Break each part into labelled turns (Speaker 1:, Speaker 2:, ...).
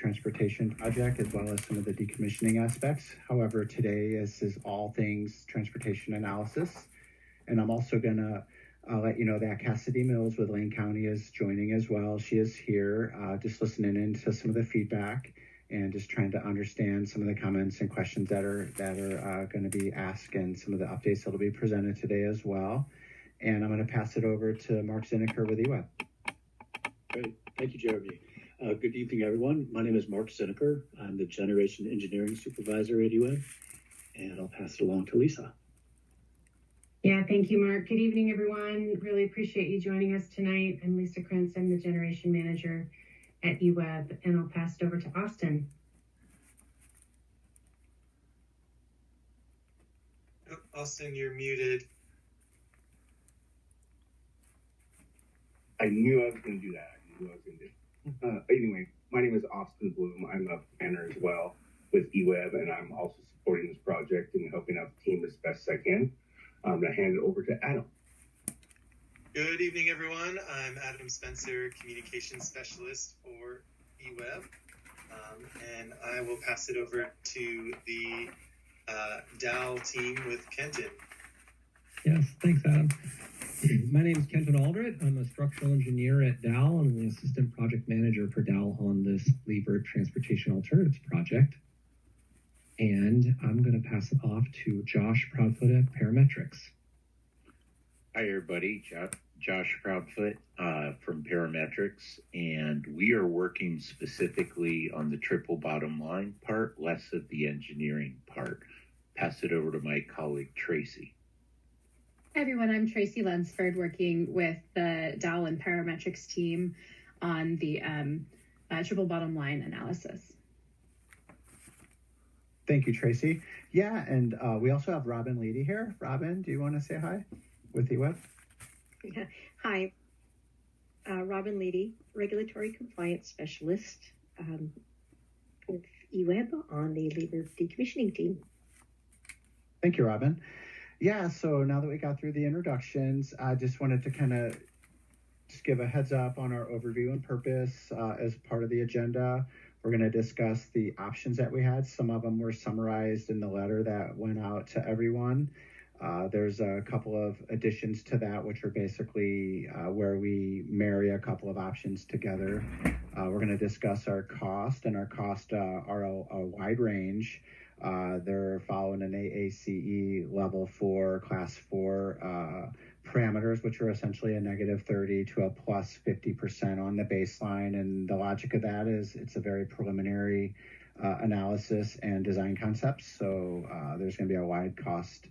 Speaker 1: transportation project as well as some of the decommissioning aspects. However, today this is all things transportation analysis. And I'm also going to let you know that Cassidy Mills with Lane County is joining as well. She is here just listening in to some of the feedback and just trying to understand some of the comments and questions that are going to be asked and some of the updates that will be presented today as well. And I'm going to pass it over to Mark Zineker with eWeb.
Speaker 2: Great. Thank you, Jeremy. Good evening, everyone. My name is Mark Zineker. I'm the Generation Engineering Supervisor at eWeb, and I'll pass it along to Lisa.
Speaker 3: Yeah, thank you, Mark. Good evening, everyone. Really appreciate you joining us tonight. I'm Lisa Krentz. I'm the Generation Manager at eWeb, and I'll pass it over to Austin.
Speaker 4: Oh, Austin, you're muted.
Speaker 5: I knew I was going to do that. Anyway, my name is Austin Bloom. I'm a planner as well with eWeb, and I'm also supporting this project and helping out the team as best as I can. I'm going to hand it over to Adam.
Speaker 4: Good evening, everyone. I'm Adam Spencer, Communications Specialist for eWeb, and I will pass it over to the Dow team with Kenton.
Speaker 6: Yes, thanks, Adam. My name is Kenton Aldred. I'm a structural engineer at Dow and I'm the assistant project manager for Dow on this Leaburg Transportation Alternatives project. And I'm going to pass it off to Josh Proudfoot at Parametrics.
Speaker 7: Hi, everybody. Josh Proudfoot from Parametrics, and we are working specifically on the triple bottom line part, less of the engineering part. Pass it over to my colleague, Tracy.
Speaker 8: Hi, everyone. I'm Tracy Lunsford, working with the Dow and Parametrics team on the triple bottom line analysis.
Speaker 1: Thank you, Tracy. Yeah, and we also have Robin Leedy here. Robin, do you want to say hi with eWeb?
Speaker 9: Yeah. Hi, Robin Leedy, Regulatory Compliance Specialist with eWeb on the Leaburg decommissioning team.
Speaker 1: Thank you, Robin. Yeah, so now that we got through the introductions, I just wanted to kind of just give a heads up on our overview and purpose as part of the agenda. We're going to discuss the options that we had. Some of them were summarized in the letter that went out to everyone. There's a couple of additions to that, which are basically where we marry a couple of options together. We're going to discuss our cost, and our costs are a wide range. They're following an AACE level 4, class 4 parameters, which are essentially a -30 to a plus 50% on the baseline. And the logic of that is it's a very preliminary analysis and design concepts. So there's going to be a wide cost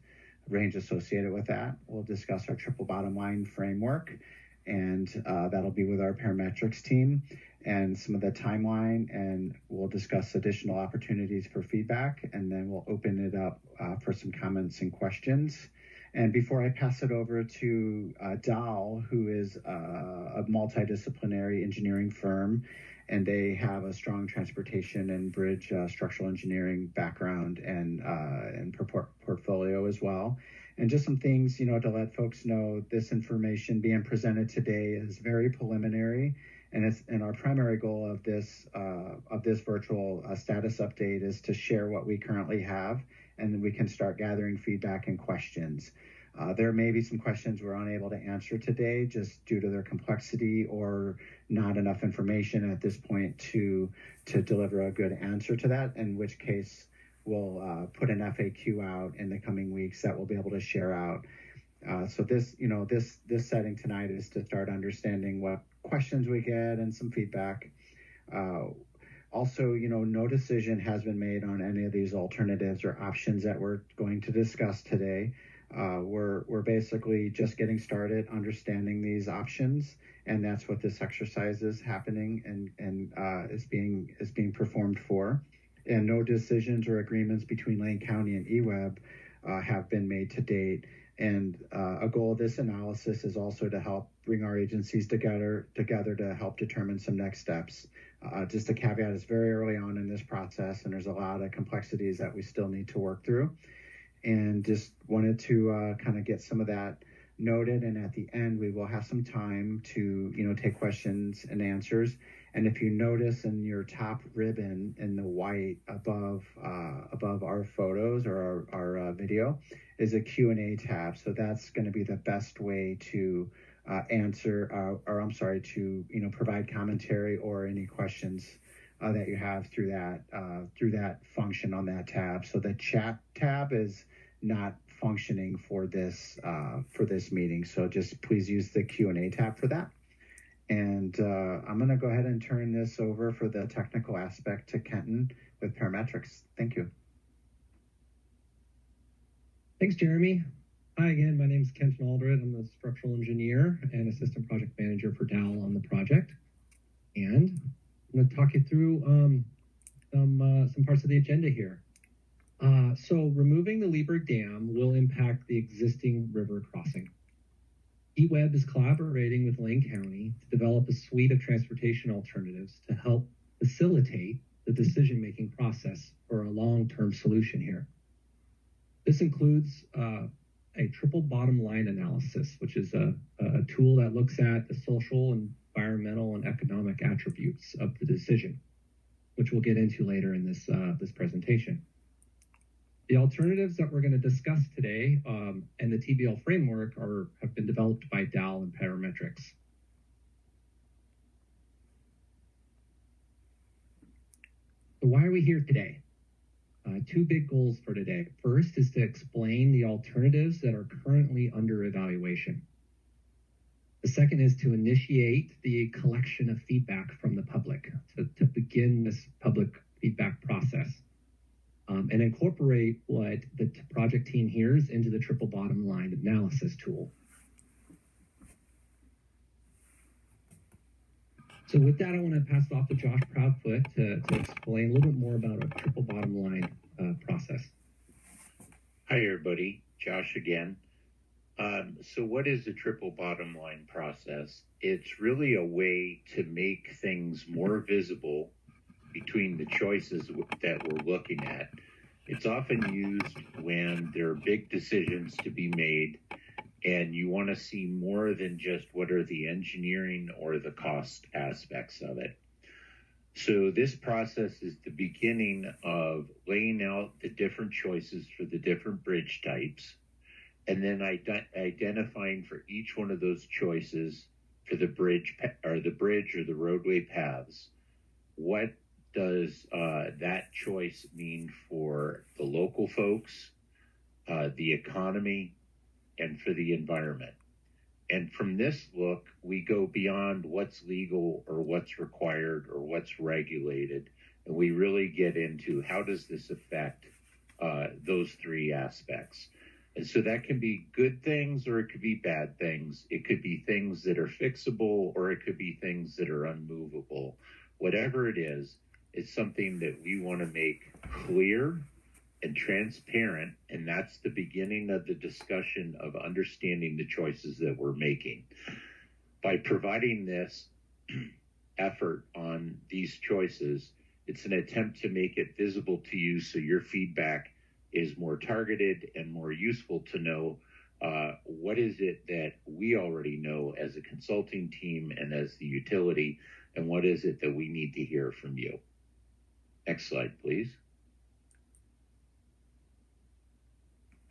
Speaker 1: range associated with that. We'll discuss our triple bottom line framework, and that'll be with our Parametrics team and some of the timeline, and we'll discuss additional opportunities for feedback, and then we'll open it up for some comments and questions. And before I pass it over to Dow, who is a multidisciplinary engineering firm, and they have a strong transportation and bridge structural engineering background and portfolio as well. And just some things, to let folks know, this information being presented today is very preliminary, and our primary goal of this virtual status update is to share what we currently have, and then we can start gathering feedback and questions. There may be some questions we're unable to answer today just due to their complexity or not enough information at this point to deliver a good answer to that, in which case we'll put an FAQ out in the coming weeks that we'll be able to share out. So this setting tonight is to start understanding what questions we get and some feedback. Also, no decision has been made on any of these alternatives or options that we're going to discuss today. We're basically just getting started understanding these options, and that's what this exercise is happening and is being performed for. And no decisions or agreements between Lane County and eWeb have been made to date. And a goal of this analysis is also to help bring our agencies together to help determine some next steps. Just a caveat, it's very early on in this process, and there's a lot of complexities that we still need to work through. And just wanted to kind of get some of that noted. And at the end, we will have some time to, take questions and answers. And if you notice in your top ribbon in the white above our photos or our video is a Q&A tab. So that's going to be the best way to provide commentary or any questions that you have through that function on that tab. So the chat tab is not functioning for this meeting. So just please use the Q&A tab for that. And I'm going to go ahead and turn this over for the technical aspect to Kenton with Parametrics. Thank you.
Speaker 6: Thanks, Jeremy. Hi again, my name is Kenton Aldred. I'm the structural engineer and assistant project manager for Dowell on the project. And I'm going to talk you through some parts of the agenda here. So removing the Leaburg Dam will impact the existing river crossing. eWeb is collaborating with Lane County to develop a suite of transportation alternatives to help facilitate the decision-making process for a long-term solution here. This includes a triple bottom line analysis, which is a tool that looks at the social, environmental, and economic attributes of the decision, which we'll get into later in this presentation. The alternatives that we're going to discuss today and the TBL framework have been developed by Dowell and Parametrics. So why are we here today? Two big goals for today. First is to explain the alternatives that are currently under evaluation. The second is to initiate the collection of feedback from the public, to begin this public feedback process. And incorporate what the project team hears into the triple bottom line analysis tool. So with that, I want to pass it off to Josh Proudfoot to explain a little bit more about our triple bottom line process.
Speaker 7: Hi, everybody. Josh again. So what is the triple bottom line process? It's really a way to make things more visible between the choices that we're looking at. It's often used when there are big decisions to be made and you want to see more than just what are the engineering or the cost aspects of it. So this process is the beginning of laying out the different choices for the different bridge types, and then identifying for each one of those choices for the bridge or the roadway paths, what does that choice mean for the local folks, the economy, and for the environment? And from this look, we go beyond what's legal or what's required or what's regulated, and we really get into how does this affect those three aspects. And so that can be good things or it could be bad things. It could be things that are fixable or it could be things that are unmovable. Whatever it is, it's something that we want to make clear and transparent, and that's the beginning of the discussion of understanding the choices that we're making. By providing this effort on these choices, it's an attempt to make it visible to you so your feedback is more targeted and more useful to know what is it that we already know as a consulting team and as the utility, and what is it that we need to hear from you. Next slide, please.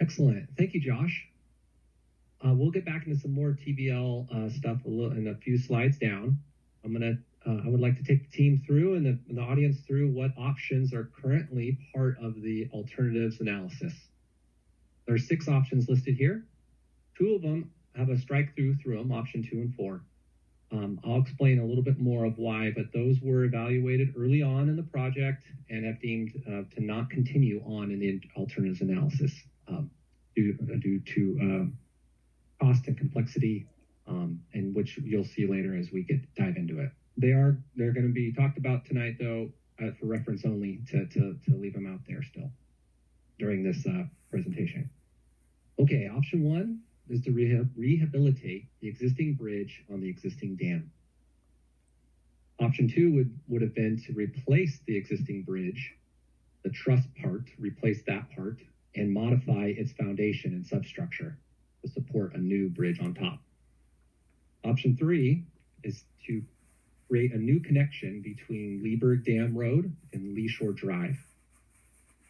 Speaker 6: Excellent. Thank you, Josh. We'll get back into some more TBL stuff in a few slides down. I would like to take the team through and the audience through what options are currently part of the alternatives analysis. There are 6 options listed here. 2 of them have a strike through them, option 2 and 4. I'll explain a little bit more of why, but those were evaluated early on in the project and have deemed to not continue on in the alternatives analysis due to cost and complexity, and which you'll see later as we dive into it. They're going to be talked about tonight, though, for reference only, to leave them out there still during this presentation. Okay, option 1 is to rehabilitate the existing bridge on the existing dam. Option 2 would have been to replace the existing bridge, the truss part, replace that part, and modify its foundation and substructure to support a new bridge on top. Option 3 is to create a new connection between Leaburg Dam Road and Lee Shore Drive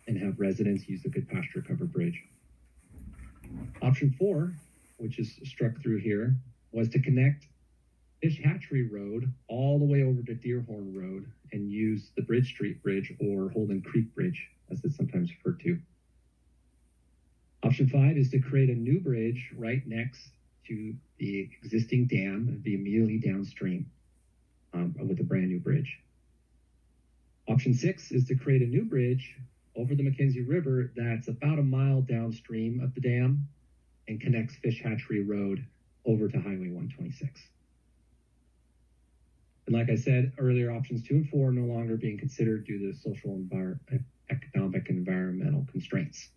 Speaker 6: and have residents use the Good Pasture Covered Bridge. Option 4, which is struck through here, was to connect Fish Hatchery Road all the way over to Deerhorn Road and use the Bridge Street Bridge, or Holden Creek Bridge, as it's sometimes referred to. Option 5 is to create a new bridge right next to the existing dam and be immediately downstream with a brand new bridge. Option 6 is to create a new bridge over the McKenzie River that's about a mile downstream of the dam and connects Fish Hatchery Road over to Highway 126. And like I said earlier, options 2 and 4 are no longer being considered due to social, economic, and environmental constraints.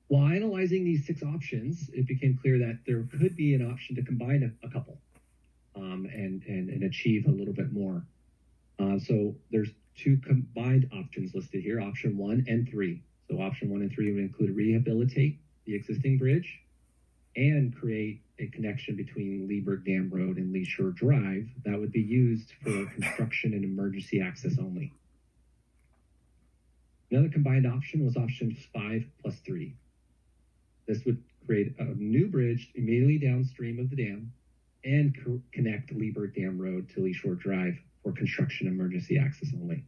Speaker 6: While analyzing these 6 options, it became clear that there could be an option to combine a couple and achieve a little bit more. So there's 2 combined options listed here, option 1 and 3. So option 1 and 3 would include rehabilitate the existing bridge and create a connection between Leaburg Dam Road and Lee Shore Drive that would be used for construction and emergency access only. Another combined option was option 5 plus 3. This would create a new bridge immediately downstream of the dam and connect Leaburg Dam Road to Lee Shore Drive for construction emergency access only.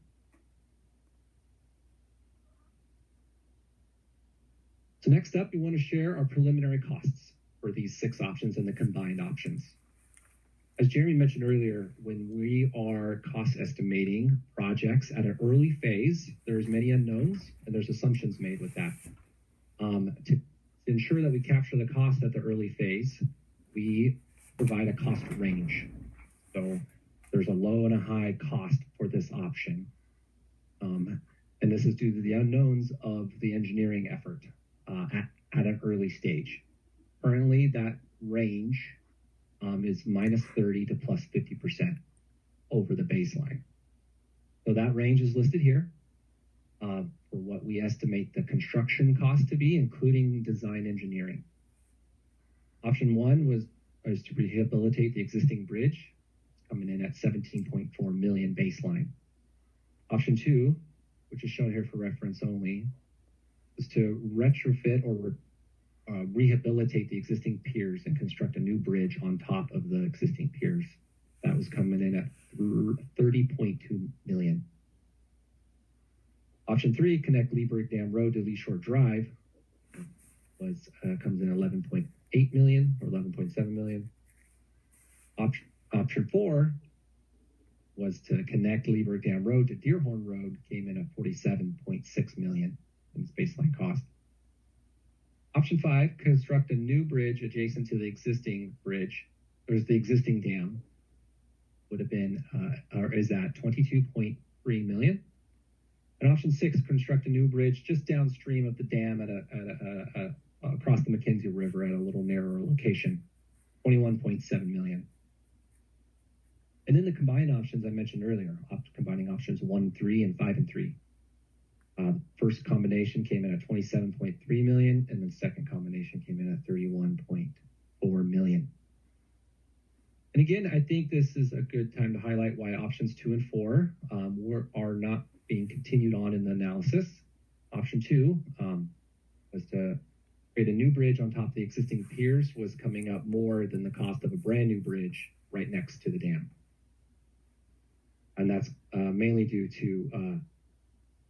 Speaker 6: So next up, we want to share our preliminary costs for these 6 options and the combined options. As Jeremy mentioned earlier, when we are cost estimating projects at an early phase, there's many unknowns and there's assumptions made with that. To ensure that we capture the cost at the early phase, we provide a cost range. So there's a low and a high cost for this option. And this is due to the unknowns of the engineering effort at an early stage. Currently, that range is minus 30 to plus 50% over the baseline. So that range is listed here for what we estimate the construction cost to be, including design engineering. Option 1 was to rehabilitate the existing bridge. It's coming in at 17.4 million baseline. Option 2, which is shown here for reference only, is to retrofit or rehabilitate the existing piers and construct a new bridge on top of the existing piers. That was coming in at 30.2 million. Option 3, connect Leaburg Dam Road to Lee Shore Drive, comes in 11.8 million or 11.7 million. Option 4 was to connect Leaburg Dam Road to Deerhorn Road, came in at 47.6 million in its baseline cost. Option 5, construct a new bridge adjacent to the existing bridge. There's the existing dam, would have been, or is at 22.3 million. And option 6, construct a new bridge just downstream of the dam across the McKenzie River at a little narrower location, 21.7 million. And then the combined options I mentioned earlier, combining options 1, 3, and 5 and 3. First combination came in at 27.3 million, and then second combination came in at 31.4 million. And again, I think this is a good time to highlight why options 2 and 4 are not being continued on in the analysis. Option 2 was to create a new bridge on top of the existing piers, was coming up more than the cost of a brand new bridge right next to the dam. And that's mainly due to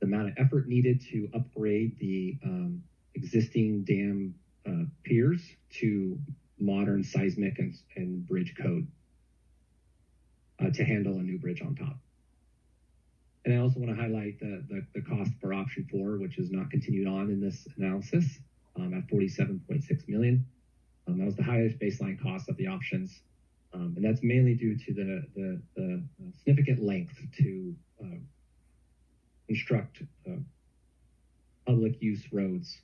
Speaker 6: the amount of effort needed to upgrade the existing dam piers to modern seismic and bridge code to handle a new bridge on top. And I also want to highlight the cost for option 4, which is not continued on in this analysis, at 47.6 million. That was the highest baseline cost of the options. And that's mainly due to the significant length to construct public use roads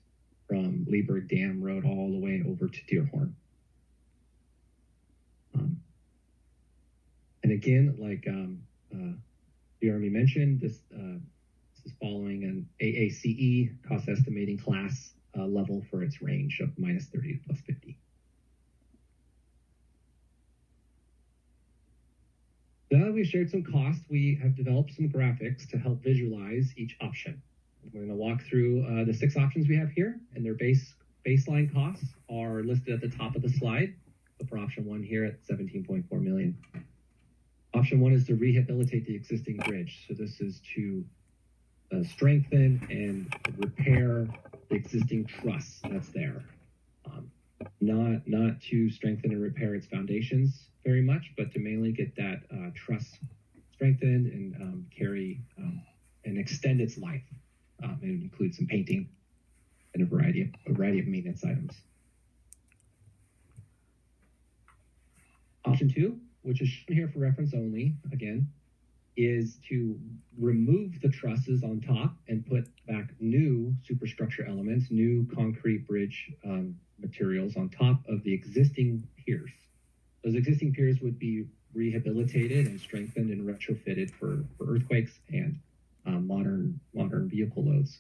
Speaker 6: from Leaburg Dam Road all the way over to Deerhorn. And again, like Jeremy mentioned, this is following an AACE cost estimating class level for its range of minus 30 to plus 50. Now that we've shared some costs, we have developed some graphics to help visualize each option. We're going to walk through the 6 options we have here, and their baseline costs are listed at the top of the slide. So for option 1 here at $17.4 million. Option 1 is to rehabilitate the existing bridge. So this is to strengthen and repair the existing truss that's there. Not to strengthen and repair its foundations very much, but to mainly get that truss strengthened and carry and extend its life. It includes some painting and a variety of maintenance items. Option 2, which is shown here for reference only, again, is to remove the trusses on top and put back new superstructure elements, new concrete bridge materials on top of the existing piers. Those existing piers would be rehabilitated and strengthened and retrofitted for earthquakes and modern vehicle loads.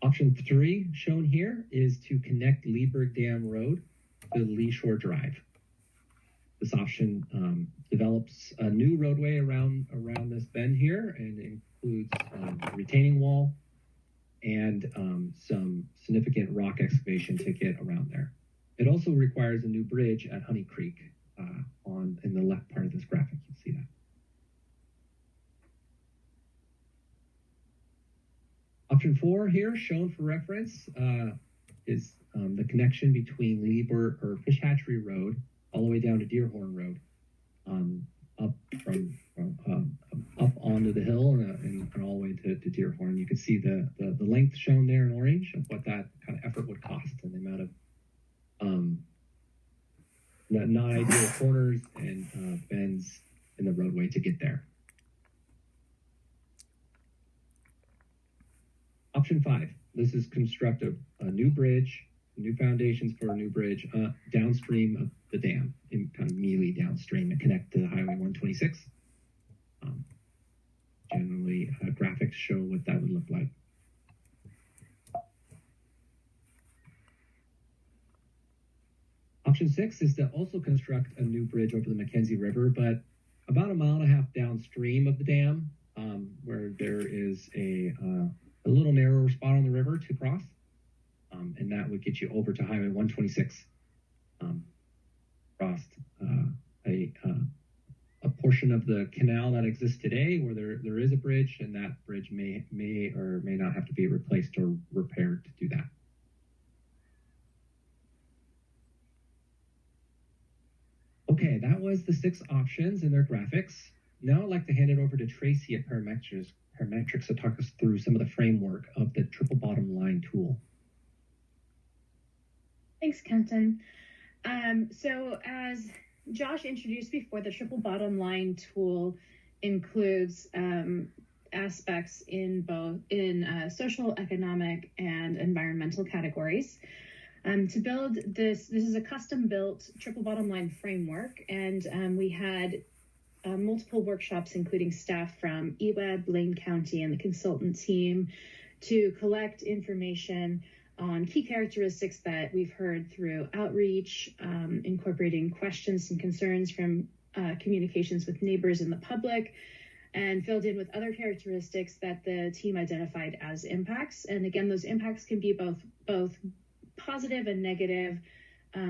Speaker 6: Option 3 shown here is to connect Leaburg Dam Road to Lee Shore Drive. This option develops a new roadway around this bend here and includes a retaining wall and some significant rock excavation to get around there. It also requires a new bridge at Honey Creek in the left part of this graphic. You'll see that. Option 4 here, shown for reference, is the connection between Leaburg or Fish Hatchery Road all the way down to Deerhorn Road, up onto the hill and all the way to Deerhorn. You can see the length shown there in orange of what that kind of effort would cost and the amount of non-ideal corners and bends in the roadway to get there. Option 5, this is construct a new bridge, new foundations for a new bridge downstream of the dam, kind of immediately downstream and connect to Highway 126. Generally, graphics show what that would look like. Option 6 is to also construct a new bridge over the Mackenzie River, but about 1.5 miles downstream of the dam, where there is a little narrower spot on the river to cross, and that would get you over to Highway 126, across a portion of the canal that exists today where there is a bridge, and that bridge may or may not have to be replaced or repaired to do that. Okay, that was the 6 options and their graphics. Now I'd like to hand it over to Tracy at Parametrics to talk us through some of the framework of the triple bottom line tool.
Speaker 8: Thanks, Kenton. So as Josh introduced before, the triple bottom line tool includes aspects in both social, economic, and environmental categories. To build this is a custom-built triple bottom line framework, and we had multiple workshops, including staff from EWEB, Lane County, and the consultant team to collect information on key characteristics that we've heard through outreach, incorporating questions and concerns from communications with neighbors and the public, and filled in with other characteristics that the team identified as impacts. And again, those impacts can be both positive and negative,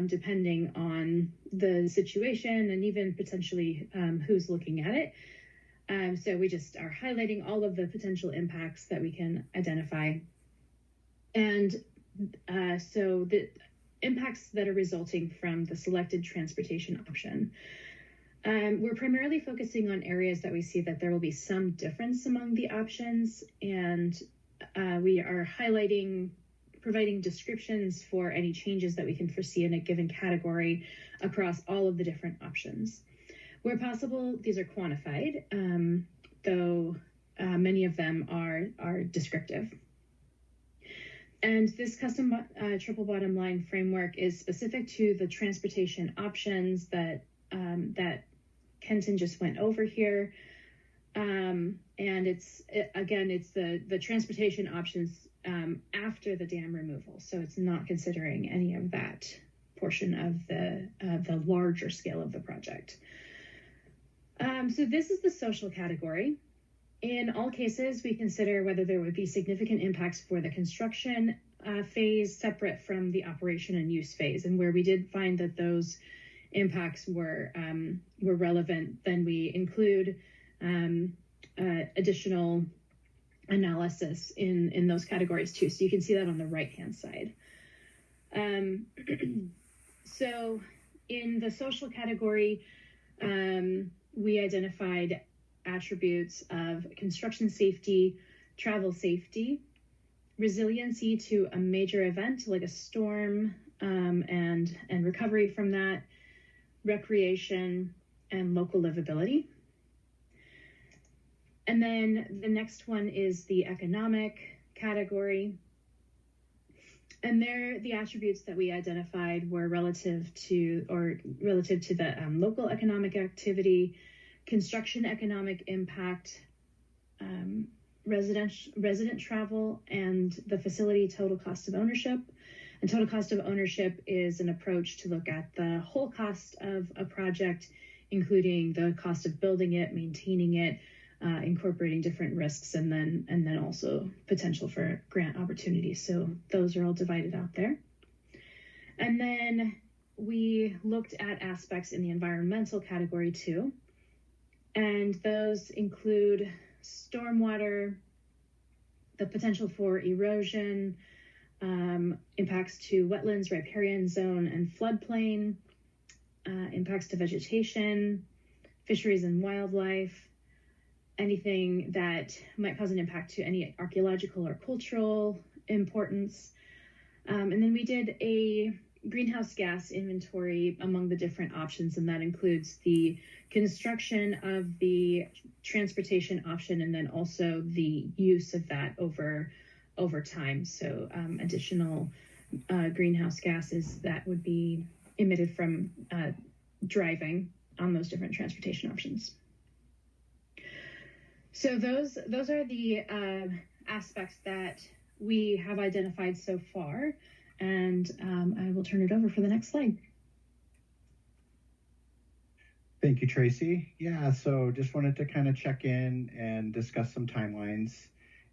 Speaker 8: depending on the situation and even potentially who's looking at it. So we just are highlighting all of the potential impacts that we can identify. And so the impacts that are resulting from the selected transportation option. We're primarily focusing on areas that we see that there will be some difference among the options, and we are providing descriptions for any changes that we can foresee in a given category across all of the different options. Where possible, these are quantified, though many of them are descriptive. And this custom triple bottom line framework is specific to the transportation options that Kenton just went over here. And it's the transportation options after the dam removal. So it's not considering any of that portion of larger scale of the project. So this is the social category. In all cases, we consider whether there would be significant impacts for the construction phase separate from the operation and use phase. And where we did find that those impacts were relevant, then we include additional analysis in those categories too. So you can see that on the right-hand side. So in the social category, we identified attributes of construction safety, travel safety, resiliency to a major event like a storm, and recovery from that, recreation, and local livability. And then the next one is the economic category. And there, the attributes that we identified were relative to the local economic activity, construction economic impact, resident travel, and the facility total cost of ownership. And total cost of ownership is an approach to look at the whole cost of a project, including the cost of building it, maintaining it, incorporating different risks, and then also potential for grant opportunities. So those are all divided out there. And then we looked at aspects in the environmental category too. And those include stormwater, the potential for erosion, impacts to wetlands, riparian zone, and floodplain, impacts to vegetation, fisheries and wildlife, anything that might cause an impact to any archaeological or cultural importance. And then we did a greenhouse gas inventory among the different options, and that includes the construction of the transportation option and then also the use of that over time. So additional greenhouse gases that would be emitted from driving on those different transportation options. So those are the aspects that we have identified so far, and I will turn it over for the next slide.
Speaker 1: Thank you, Tracy. Yeah, so just wanted to kind of check in and discuss some timelines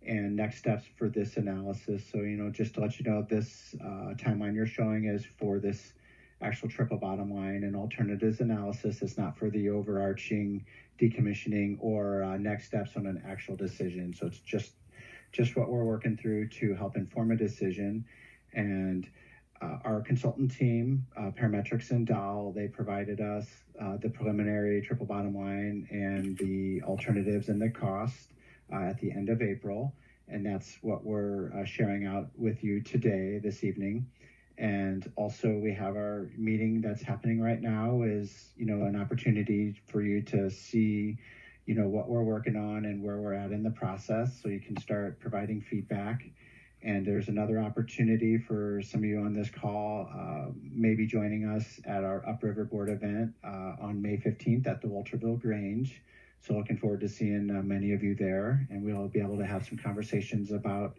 Speaker 1: and next steps for this analysis. So, just to let you know, this timeline you're showing is for this actual triple bottom line and alternatives analysis. It's not for the overarching decommissioning or next steps on an actual decision. So it's just what we're working through to help inform a decision. And our consultant team, Parametrics and Dow, they provided us the preliminary triple bottom line and the alternatives and the cost at the end of April. And that's what we're sharing out with you today, this evening. And also we have our meeting that's happening right now is, an opportunity for you to see, what we're working on and where we're at in the process, so you can start providing feedback. And there's another opportunity for some of you on this call, maybe joining us at our Upriver Board event on May 15th at the Walterville Grange. So looking forward to seeing many of you there, and we'll be able to have some conversations about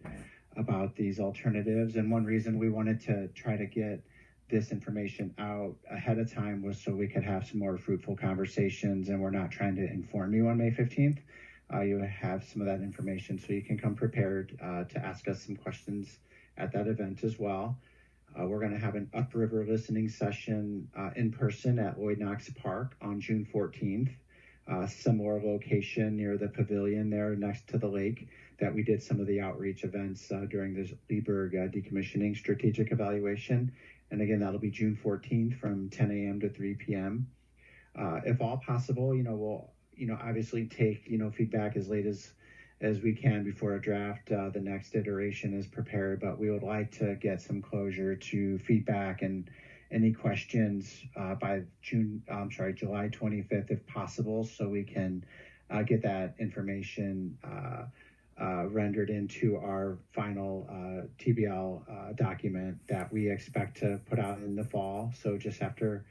Speaker 1: these alternatives. And one reason we wanted to try to get this information out ahead of time was so we could have some more fruitful conversations, and we're not trying to inform you on May 15th. You have some of that information so you can come prepared to ask us some questions at that event as well. We're going to have an Upriver listening session in person at Lloyd Knox Park on June 14th. Similar location near the pavilion there next to the lake that we did some of the outreach events during this Leaburg decommissioning strategic evaluation. And again, that'll be June 14th from 10 a.m. to 3 p.m. If all possible, we'll obviously take feedback as late as we can before a draft, the next iteration is prepared, but we would like to get some closure to feedback and any questions by July 25th if possible, so we can get that information rendered into our final TBL document that we expect to put out in the fall. So just after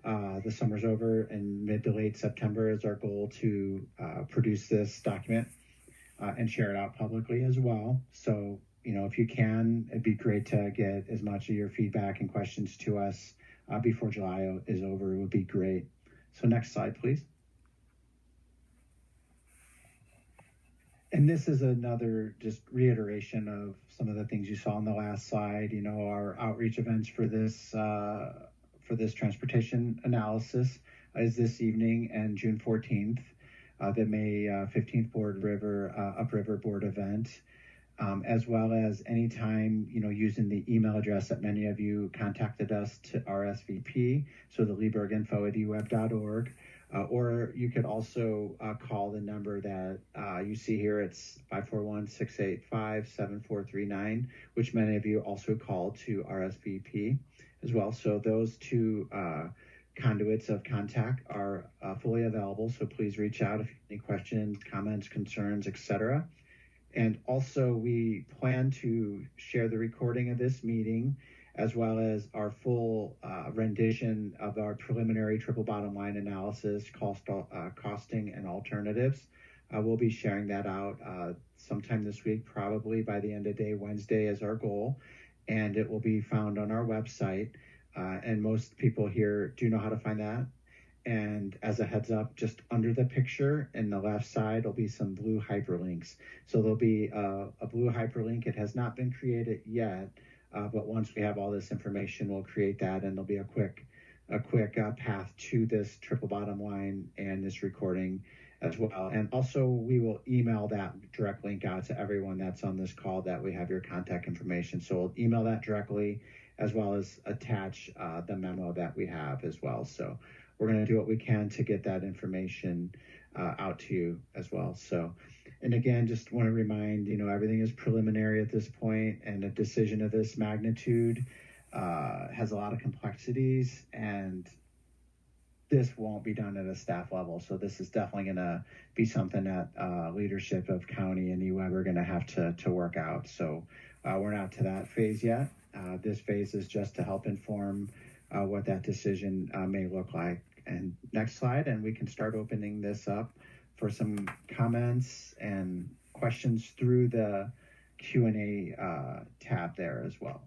Speaker 1: the summer's over and mid to late September is our goal to produce this document and share it out publicly as well. So, if you can, it'd be great to get as much of your feedback and questions to us before July is over would be great. So next slide, please. And this is another just reiteration of some of the things you saw on the last slide. You know, our outreach events for this transportation analysis is this evening and June 14th, the May 15th Upriver Board event, as well as anytime, you know, using the email address that many of you contacted us to RSVP, so the leaburginfo@uweb.org. Or you could also call the number that you see here. It's 541-685-7439, which many of you also called to RSVP as well. So those two conduits of contact are fully available. So please reach out if you have any questions, comments, concerns, etc. And also we plan to share the recording of this meeting as well as our full rendition of our preliminary triple bottom line analysis, costing and alternatives. We'll be sharing that out sometime this week, probably by the end of day Wednesday is our goal. And it will be found on our website. And most people here do know how to find that. And as a heads up, just under the picture in the left side will be some blue hyperlinks. So there'll be a blue hyperlink. It has not been created yet. But once we have all this information, we'll create that, and there'll be a quick path to this triple bottom line and this recording as well. And also, we will email that direct link out to everyone that's on this call that we have your contact information. So we'll email that directly as well as attach the memo that we have as well. So we're going to do what we can to get that information out to you as well. So. And again, just want to remind, you know, everything is preliminary at this point, and a decision of this magnitude has a lot of complexities, and this won't be done at a staff level. So this is definitely going to be something that leadership of county and UWeb are going to have to work out. So we're not to that phase yet. This phase is just to help inform what that decision may look like. And next slide, and we can start opening this up for some comments and questions through the Q&A tab there as well.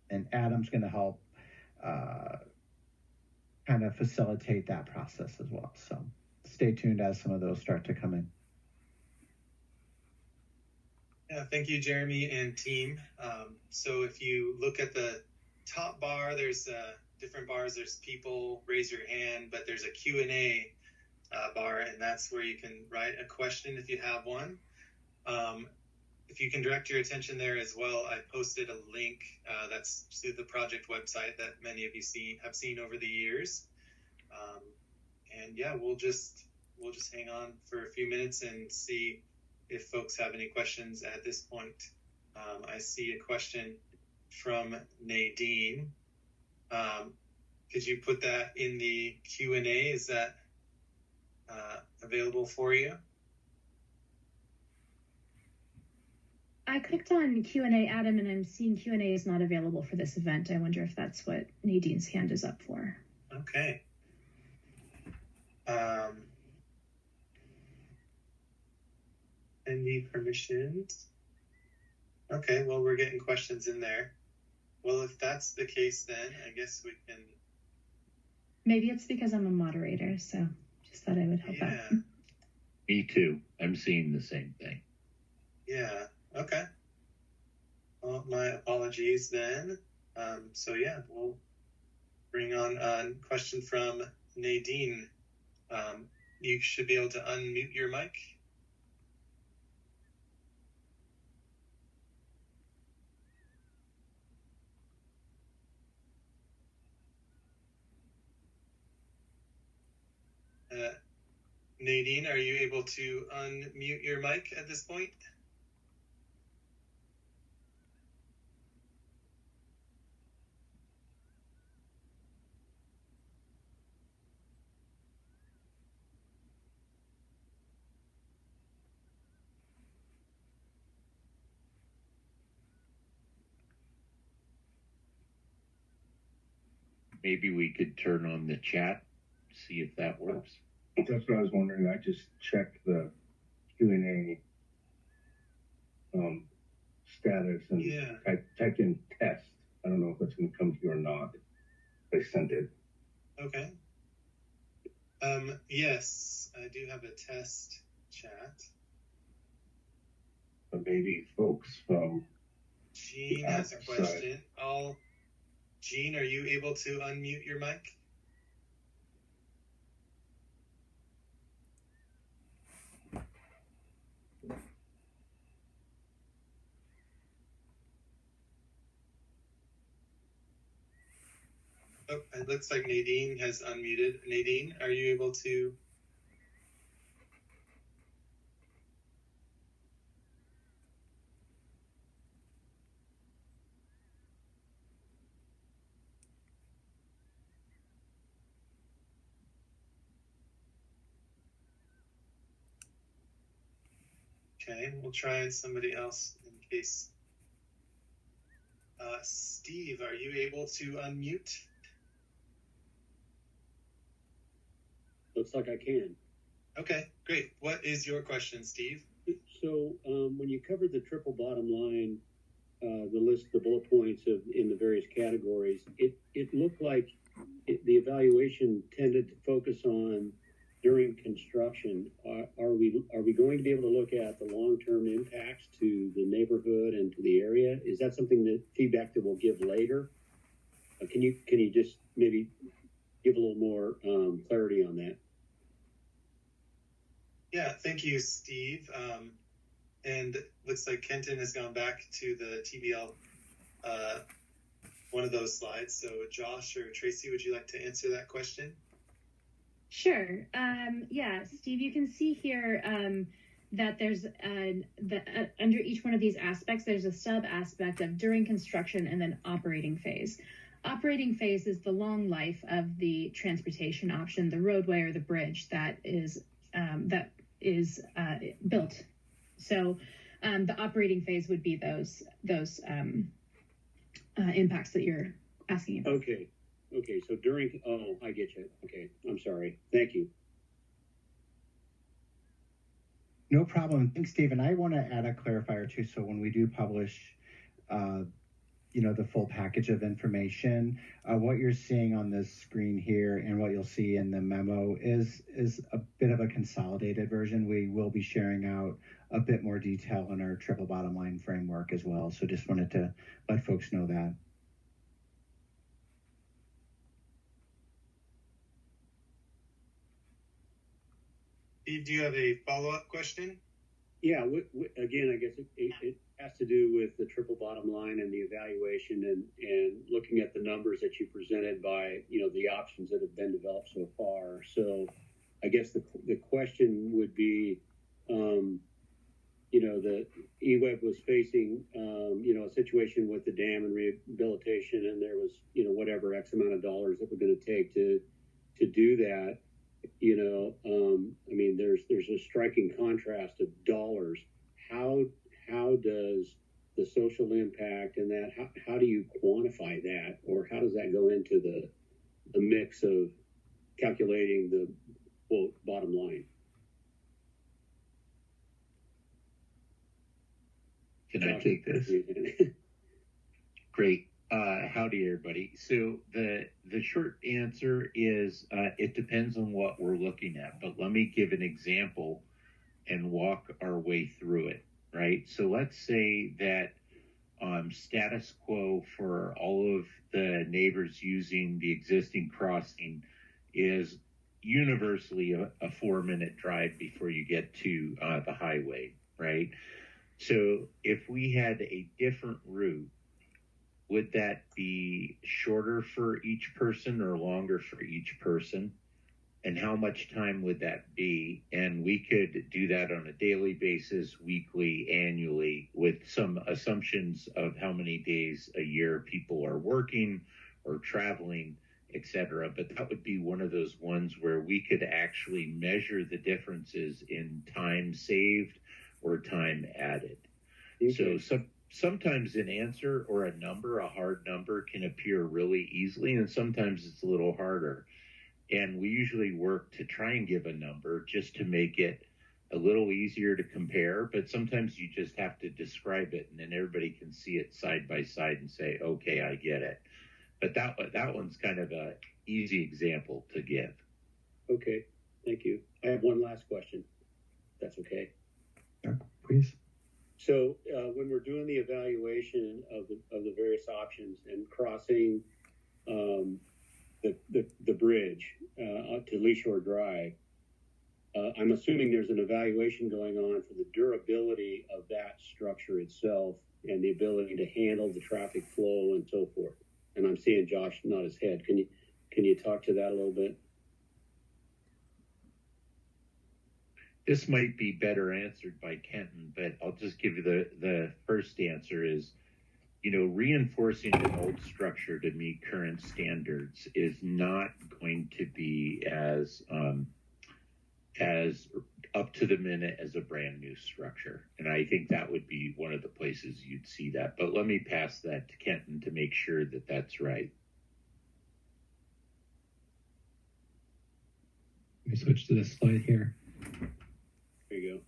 Speaker 1: And Adam's going to help kind of facilitate that process as well. So stay tuned as some of those start to come in.
Speaker 4: Yeah, thank you, Jeremy and team. So if you look at the top bar, there's different bars. There's people, raise your hand, but there's a Q&A bar, and that's where you can write a question if you have one. If you can direct your attention there as well, I posted a link that's to the project website that many of you have seen over the years. And yeah, we'll just hang on for a few minutes and see if folks have any questions at this point. I see a question from Nadine. Could you put that in the Q&A? Is that available for you?
Speaker 8: I clicked on Q&A, Adam, and I'm seeing Q&A is not available for this event. I wonder if that's what Nadine's hand is up for.
Speaker 4: Okay. Any permissions? Okay, well, we're getting questions in there. Well, if that's the case, then I guess we can...
Speaker 8: Maybe it's because I'm a moderator, so just thought I would help out.
Speaker 7: Me too. I'm seeing the same thing.
Speaker 4: Yeah, okay. Well, my apologies then. So yeah, we'll bring on a question from Nadine. You should be able to unmute your mic. Nadine, are you able to unmute your mic at this point?
Speaker 7: Maybe we could turn on the chat, see if that works.
Speaker 5: That's what I was wondering. I just checked the Q&A status and typed in test. I don't know if it's going to come to you or not. I sent it.
Speaker 4: Okay. Yes, I do have a test chat.
Speaker 5: But maybe folks from
Speaker 4: Jean has a question. Jean, are you able to unmute your mic? Oh, it looks like Nadine has unmuted. Nadine, are you able to? Okay, we'll try somebody else in case. Steve, are you able to unmute?
Speaker 10: Looks like I can.
Speaker 4: Okay, great. What is your question, Steve?
Speaker 10: So when you covered the triple bottom line, the list, the bullet points in the various categories, it looked like the evaluation tended to focus on during construction. Are we going to be able to look at the long-term impacts to the neighborhood and to the area? Is that something that feedback that we'll give later? Can you just maybe give a little more clarity on that?
Speaker 4: Yeah, thank you, Steve. And looks like Kenton has gone back to the TBL, one of those slides. So Josh or Tracy, would you like to answer that question?
Speaker 8: Sure. Yeah, Steve, you can see here that there's under each one of these aspects, there's a sub aspect of during construction and then operating phase. Operating phase is the long life of the transportation option, the roadway or the bridge that is built. So the operating phase would be those impacts that you're asking about.
Speaker 10: Okay, so I get you. Okay, I'm sorry. Thank you.
Speaker 1: No problem. Thanks, Steve. And I want to add a clarifier too. So when we do publish, the full package of information, what you're seeing on this screen here and what you'll see in the memo is a bit of a consolidated version. We will be sharing out a bit more detail on our triple bottom line framework as well. So just wanted to let folks know that.
Speaker 4: Steve, do you have a follow-up question?
Speaker 10: Yeah, again, I guess it has to do with the triple bottom line and the evaluation and looking at the numbers that you presented by, the options that have been developed so far. So I guess the question would be, the EWEB was facing, a situation with the dam and rehabilitation, and there was, whatever X amount of dollars that were going to take to do that. There's a striking contrast of dollars. How does the social impact and that, how do you quantify that, or how does that go into the mix of calculating the bottom line?
Speaker 7: Can I take this? Great. Howdy, everybody. So the short answer is it depends on what we're looking at. But let me give an example and walk our way through it, right? So let's say that status quo for all of the neighbors using the existing crossing is universally a 4-minute drive before you get to the highway, right? So if we had a different route, would that be shorter for each person or longer for each person? And how much time would that be? And we could do that on a daily basis, weekly, annually, with some assumptions of how many days a year people are working or traveling, etc. But that would be one of those ones where we could actually measure the differences in time saved or time added. Okay. So sometimes an answer or a number, a hard number, can appear really easily, and sometimes it's a little harder. And we usually work to try and give a number just to make it a little easier to compare, but sometimes you just have to describe it and then everybody can see it side by side and say, okay, I get it. But that one's kind of a easy example to give.
Speaker 10: Okay, thank you. I have one last question. That's okay.
Speaker 1: Yeah, please.
Speaker 10: So when we're doing the evaluation of the various options and crossing the bridge up to Lee Shore Drive, I'm assuming there's an evaluation going on for the durability of that structure itself and the ability to handle the traffic flow and so forth. And I'm seeing Josh nod his head. Can you talk to that a little bit?
Speaker 7: This might be better answered by Kenton, but I'll just give you the first answer is, reinforcing an old structure to meet current standards is not going to be as up to the minute as a brand new structure. And I think that would be one of the places you'd see that. But let me pass that to Kenton to make sure that that's right.
Speaker 6: Let me switch to this slide here.
Speaker 10: There you go.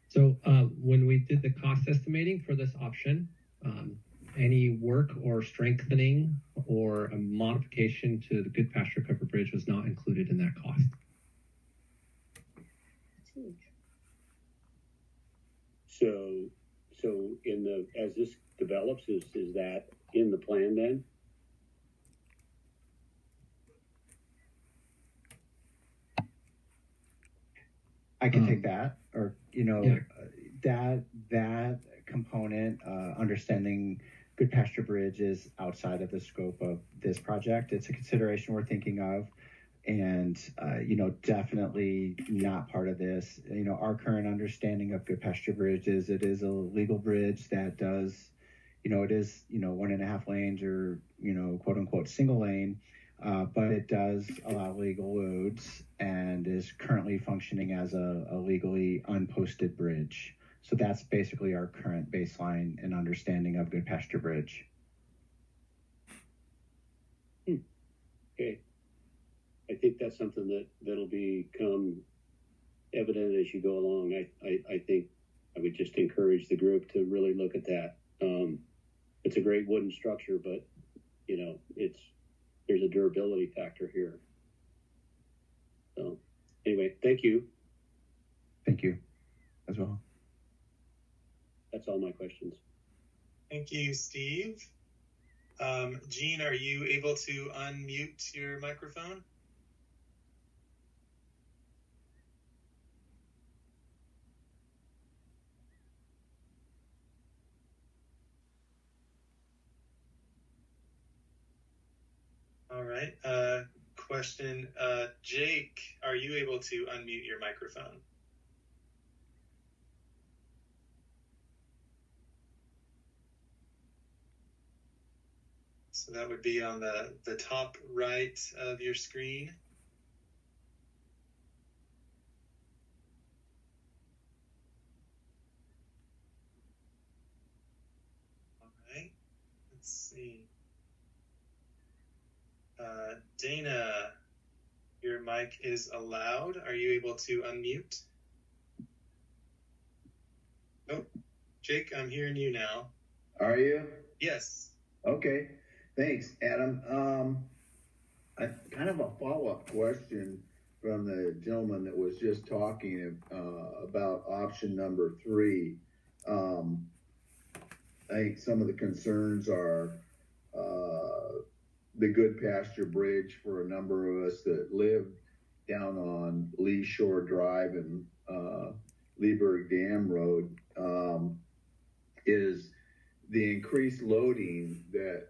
Speaker 6: So when we did the cost estimating for this option, any work or strengthening or a modification to the Good Pasture Covered Bridge was not included in that cost.
Speaker 10: So as this develops, is that in the plan then?
Speaker 1: I can take that, or that component, understanding Good Pasture Bridge is outside of the scope of this project. It's a consideration we're thinking of, and definitely not part of this. Our current understanding of Good Pasture Bridge is it is a legal bridge that does, it is 1.5 lanes or quote unquote single lane. But it does allow legal loads and is currently functioning as a legally unposted bridge. So that's basically our current baseline and understanding of Good Pasture Bridge.
Speaker 10: Okay. I think that's something that'll become evident as you go along. I think I would just encourage the group to really look at that. It's a great wooden structure, but there's a durability factor here. So anyway, thank you.
Speaker 1: Thank you as well.
Speaker 10: That's all my questions.
Speaker 4: Thank you, Steve. Jean, are you able to unmute your microphone? All right. Question. Jake, are you able to unmute your microphone? So that would be on the top right of your screen. All right. Let's see. Dana, your mic is allowed. Are you able to unmute? Oh, Jake, I'm hearing you now.
Speaker 11: Are you?
Speaker 4: Yes.
Speaker 11: Okay. Thanks, Adam. I kind of a follow-up question from the gentleman that was just talking about option number 3. I think some of the concerns are the Good Pasture Bridge for a number of us that live down on Lee Shore Drive and Leaburg Dam Road is the increased loading that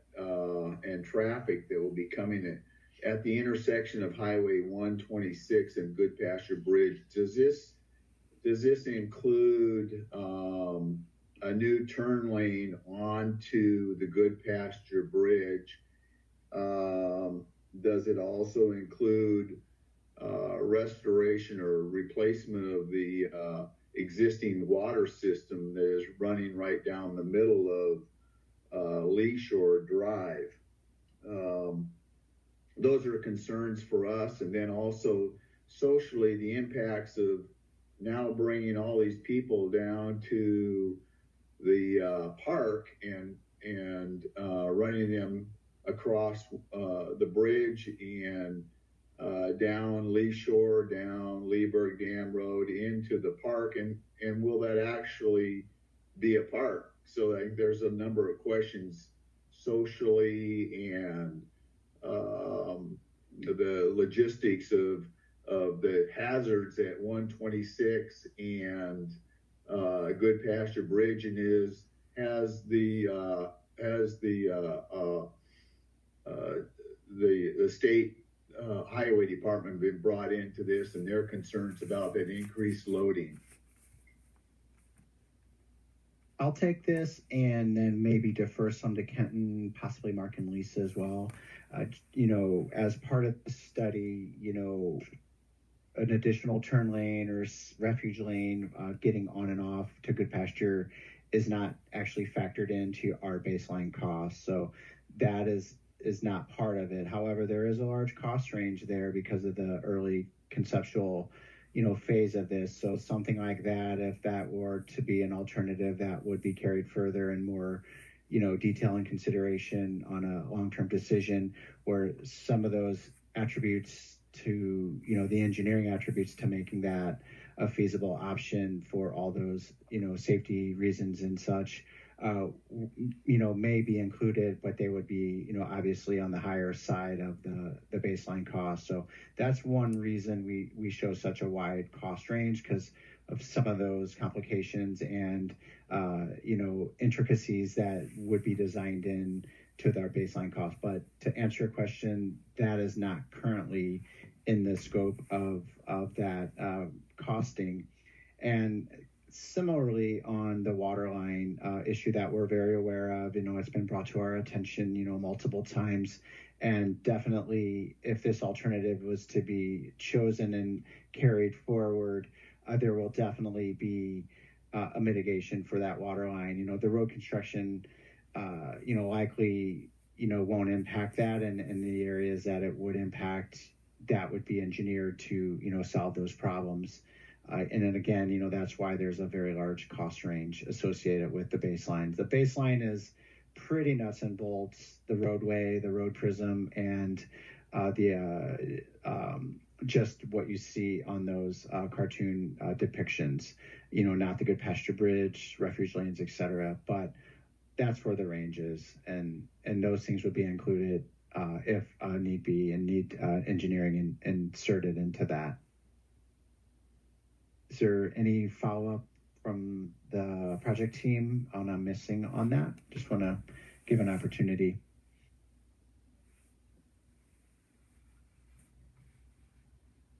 Speaker 11: and traffic that will be coming at the intersection of Highway 126 and Good Pasture Bridge. Does this include a new turn lane onto the Good Pasture Bridge? Does it also include restoration or replacement of the existing water system that is running right down the middle of Lee Shore Drive? Those are concerns for us. And then also socially, the impacts of now bringing all these people down to the park and running them across the bridge and down Lee Shore, down Leaburg Dam Road into the park, and will that actually be a park? So there's a number of questions socially and the logistics of the hazards at 126 and Good Pasture Bridge, and has the state highway department been brought into this, and their concerns about that increased loading?
Speaker 1: I'll take this and then maybe defer some to Kenton, possibly Mark and Lisa as well. As part of the study, an additional turn lane or refuge lane getting on and off to Good Pasture is not actually factored into our baseline cost. So that is not part of it. However, there is a large cost range there because of the early conceptual phase of this. So something like that, if that were to be an alternative, that would be carried further and more, detail and consideration on a long-term decision, where some of those attributes to, the engineering attributes to making that a feasible option for all those, safety reasons and such, may be included, but they would be, obviously on the higher side of the baseline cost. So that's one reason we show such a wide cost range, because of some of those complications and, intricacies that would be designed in to their baseline cost. But to answer your question, that is not currently in the scope of that costing. And similarly, on the water line issue that we're very aware of, it's been brought to our attention, multiple times. And definitely, if this alternative was to be chosen and carried forward, there will definitely be a mitigation for that water line. The road construction, likely, won't impact that. And in the areas that it would impact, that would be engineered to, solve those problems. And then again, that's why there's a very large cost range associated with the baselines. The baseline is pretty nuts and bolts: the roadway, the road prism, and just what you see on those cartoon depictions. Not the Good Pasture Bridge, refuge lanes, etc. But that's where the range is, and those things would be included if need be, and need engineering inserted into that. Is there any follow-up from the project team on a missing on that? Just want to give an opportunity.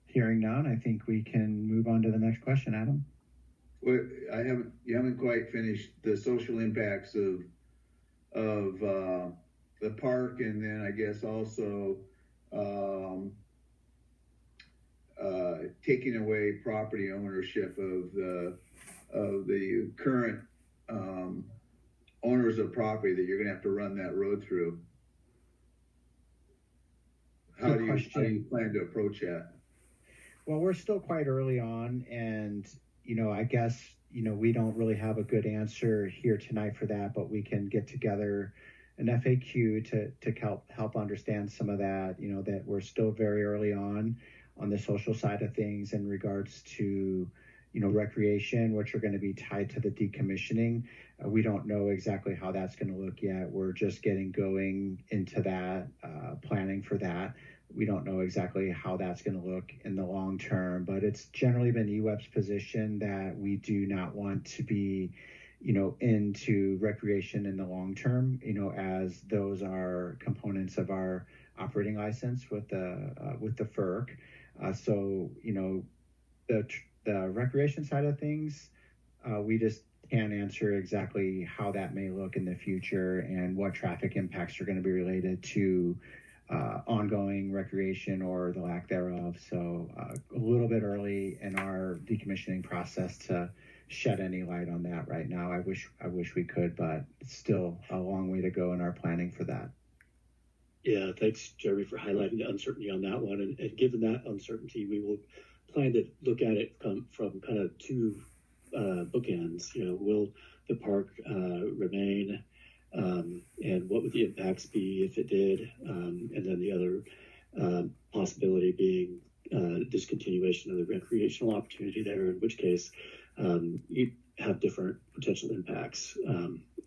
Speaker 1: Hearing none, I think we can move on to the next question, Adam.
Speaker 11: Well, you haven't quite finished the social impacts of the park, and then I guess also taking away property ownership of the current owners of property that you're going to have to run that road through. How do you plan to approach that?
Speaker 1: Well, we're still quite early on, and I guess we don't really have a good answer here tonight for that, but we can get together an FAQ to help understand some of that. That we're still very early on the social side of things in regards to recreation, which are going to be tied to the decommissioning. We don't know exactly how that's going to look yet. We're just going into that, planning for that. We don't know exactly how that's going to look in the long term, but it's generally been EWEB's position that we do not want to be, into recreation in the long term, as those are components of our operating license with the FERC. So, the recreation side of things, we just can't answer exactly how that may look in the future and what traffic impacts are going to be related to ongoing recreation or the lack thereof. So a little bit early in our decommissioning process to shed any light on that right now. I wish we could, but it's still a long way to go in our planning for that.
Speaker 2: Yeah, thanks, Jeremy, for highlighting the uncertainty on that one. And given that uncertainty, we will plan to look at it from kind of two bookends. Will the park remain, and what would the impacts be if it did? And then the other possibility being discontinuation of the recreational opportunity there, in which case you have different potential impacts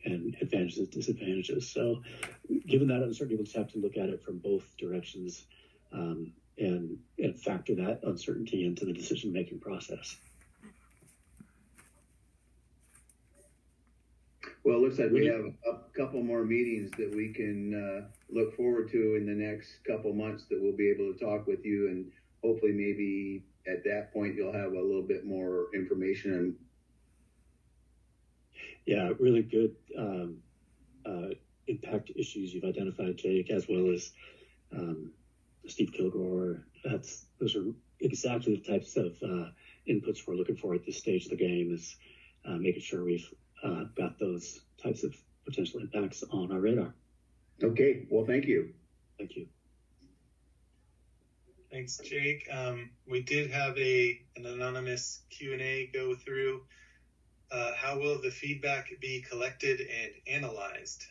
Speaker 2: and advantages and disadvantages. So given that uncertainty, we'll just have to look at it from both directions and factor that uncertainty into the decision-making process.
Speaker 11: Well, it looks like we have a couple more meetings that we can look forward to in the next couple months that we'll be able to talk with you, and hopefully maybe at that point you'll have a little bit more information.
Speaker 2: Yeah, really good impact issues you've identified, Jake, as well as Steve Kilgore. Those are exactly the types of inputs we're looking for at this stage of the game, is making sure we've got those types of potential impacts on our radar.
Speaker 11: Okay, well, thank you.
Speaker 2: Thank you.
Speaker 4: Thanks, Jake. We did have an anonymous Q&A go through. How will the feedback be collected and analyzed?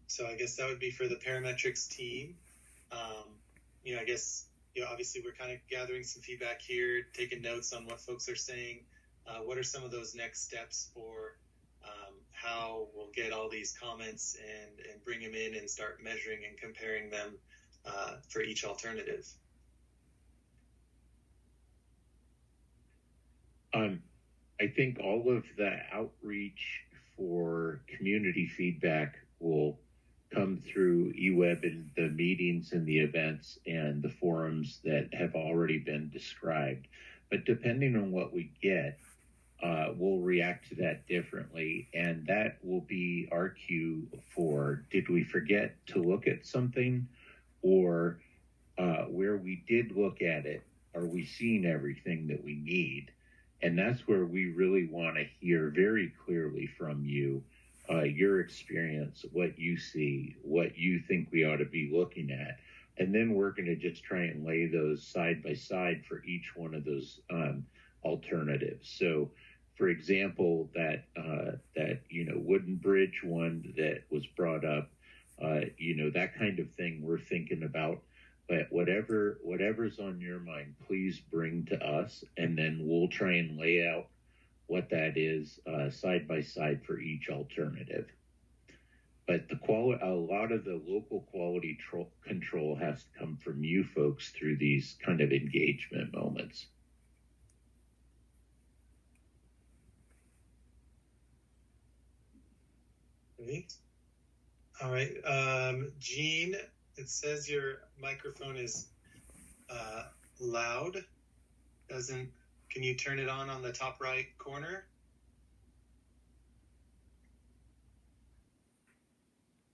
Speaker 4: So I guess that would be for the parametrics team. I guess, obviously we're kind of gathering some feedback here, taking notes on what folks are saying. What are some of those next steps for how we'll get all these comments and bring them in and start measuring and comparing them for each alternative?
Speaker 7: I think all of the outreach for community feedback will come through eWeb and the meetings and the events and the forums that have already been described. But depending on what we get, we'll react to that differently. And that will be our cue for, did we forget to look at something? Or where we did look at it, are we seeing everything that we need? And that's where we really want to hear very clearly from you, your experience, what you see, what you think we ought to be looking at. And then we're going to just try and lay those side by side for each one of those alternatives. So, for example, that wooden bridge one that was brought up, that kind of thing we're thinking about. But whatever's on your mind, please bring to us, and then we'll try and lay out what that is side by side for each alternative. But a lot of the local quality control has to come from you folks through these kind of engagement moments.
Speaker 4: Great. All right. Gene, it says your microphone is loud. Can you turn it on the top right corner?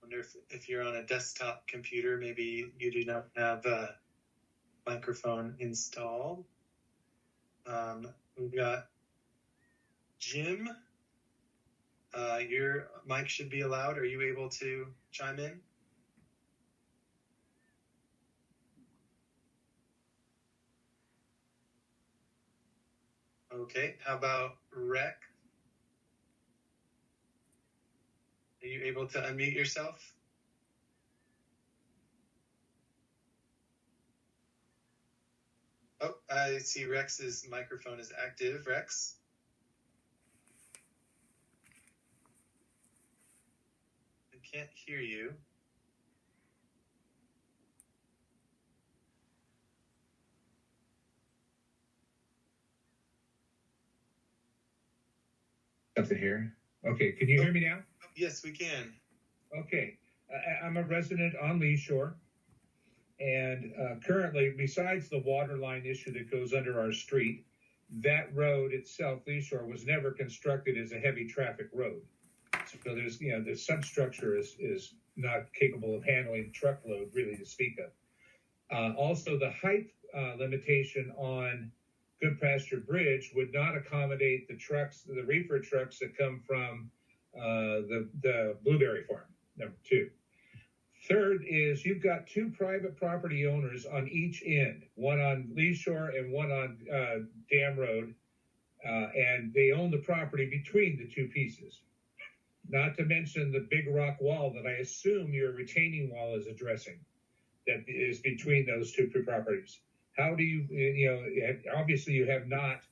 Speaker 4: Wonder if you're on a desktop computer, maybe you do not have a microphone installed. We've got Jim. Your mic should be allowed. Are you able to chime in? Okay, how about Rec? Are you able to unmute yourself? Oh, I see Rex's microphone is active. Rex? I can't hear you.
Speaker 12: Something here. Okay, can you hear me now?
Speaker 4: Yes, we can.
Speaker 12: Okay, I'm a resident on Lee Shore, and currently, besides the water line issue that goes under our street, that road itself, Lee Shore, was never constructed as a heavy traffic road. So there's, the substructure is not capable of handling truckload, really, to speak of. Also, the height limitation on Good Pasture Bridge would not accommodate the reefer trucks that come from the Blueberry Farm, number 2. Third is you've got two private property owners on each end, one on Lee Shore and one on Dam Road, and they own the property between the two pieces. Not to mention the big rock wall that I assume your retaining wall is addressing, that is between those two properties. How do obviously you have not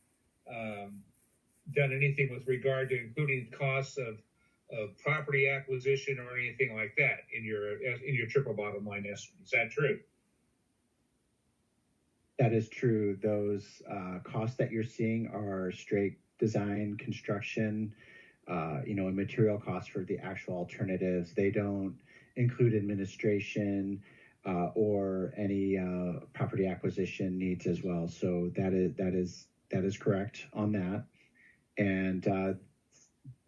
Speaker 12: done anything with regard to including costs of property acquisition or anything like that in your triple bottom line estimate. Is that true?
Speaker 1: That is true. Those costs that you're seeing are straight design, construction, and material costs for the actual alternatives. They don't include administration or any property acquisition needs as well. So that is correct on that. And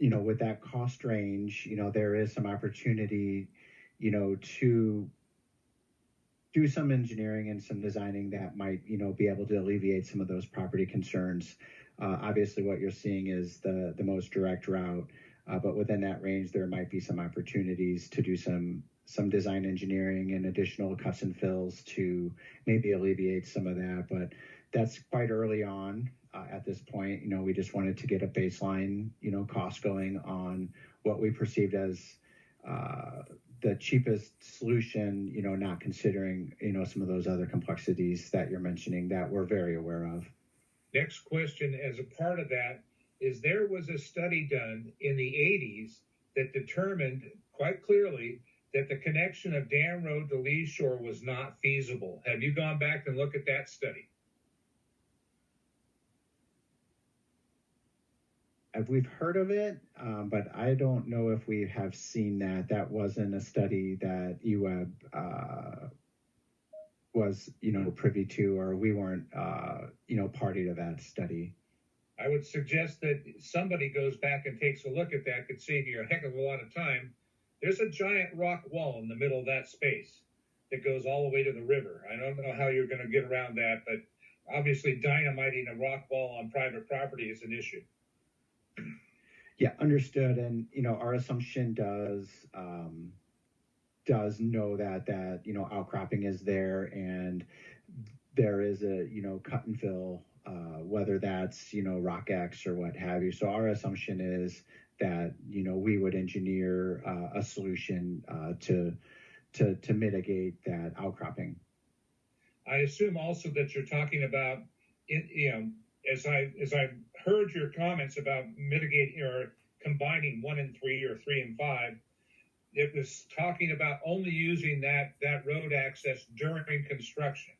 Speaker 1: with that cost range, there is some opportunity, to do some engineering and some designing that might, be able to alleviate some of those property concerns. Obviously, what you're seeing is the most direct route, but within that range, there might be some opportunities to do some design engineering and additional cuts and fills to maybe alleviate some of that. But that's quite early on. At this point, we just wanted to get a baseline, cost going on what we perceived as the cheapest solution, not considering, some of those other complexities that you're mentioning that we're very aware of.
Speaker 12: Next question, as a part of that, is there was a study done in the 80s that determined quite clearly that the connection of Dam Road to Lee Shore was not feasible. Have you gone back and looked at that study?
Speaker 1: We've heard of it, but I don't know if we have seen that. That wasn't a study that EWEB was, privy to, or we weren't, party to that study.
Speaker 12: I would suggest that somebody goes back and takes a look at that. Could save you a heck of a lot of time. There's a giant rock wall in the middle of that space that goes all the way to the river. I don't know how you're going to get around that, but obviously dynamiting a rock wall on private property is an issue.
Speaker 1: Yeah, understood. And, our assumption does know that, outcropping is there and there is a, cut and fill, whether that's, rock X or what have you. So our assumption is that, we would engineer a solution to mitigate that outcropping.
Speaker 12: I assume also that you're talking about, as I've heard your comments about mitigating or combining 1 and 3 or 3 and 5, it was talking about only using that road access during construction.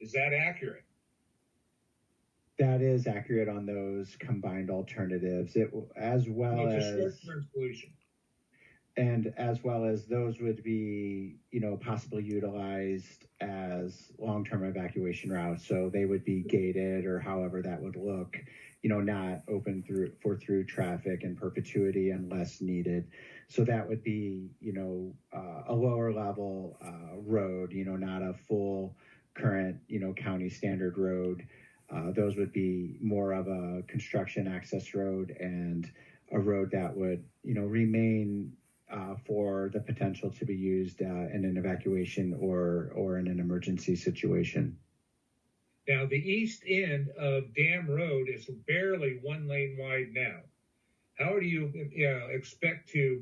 Speaker 12: Is that accurate?
Speaker 1: That is accurate on those combined alternatives. As well as
Speaker 12: a short-term solution.
Speaker 1: And as well as those would be, possibly utilized as long-term evacuation routes. So they would be gated or however that would look, not open for through traffic in perpetuity unless needed. So that would be, a lower level road, not a full current, county standard road. Those would be more of a construction access road and a road that would, remain for the potential to be used in an evacuation or in an emergency situation.
Speaker 12: Now, the east end of Dam Road is barely 1 lane wide now. How do you expect to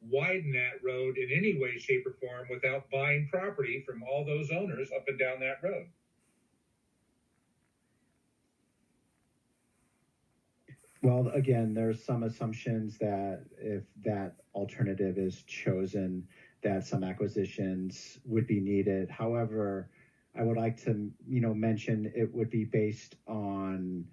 Speaker 12: widen that road in any way, shape, or form without buying property from all those owners up and down that road?
Speaker 1: Well, again, there's some assumptions that if that alternative is chosen, that some acquisitions would be needed. However, I would like to, mention it would be based on,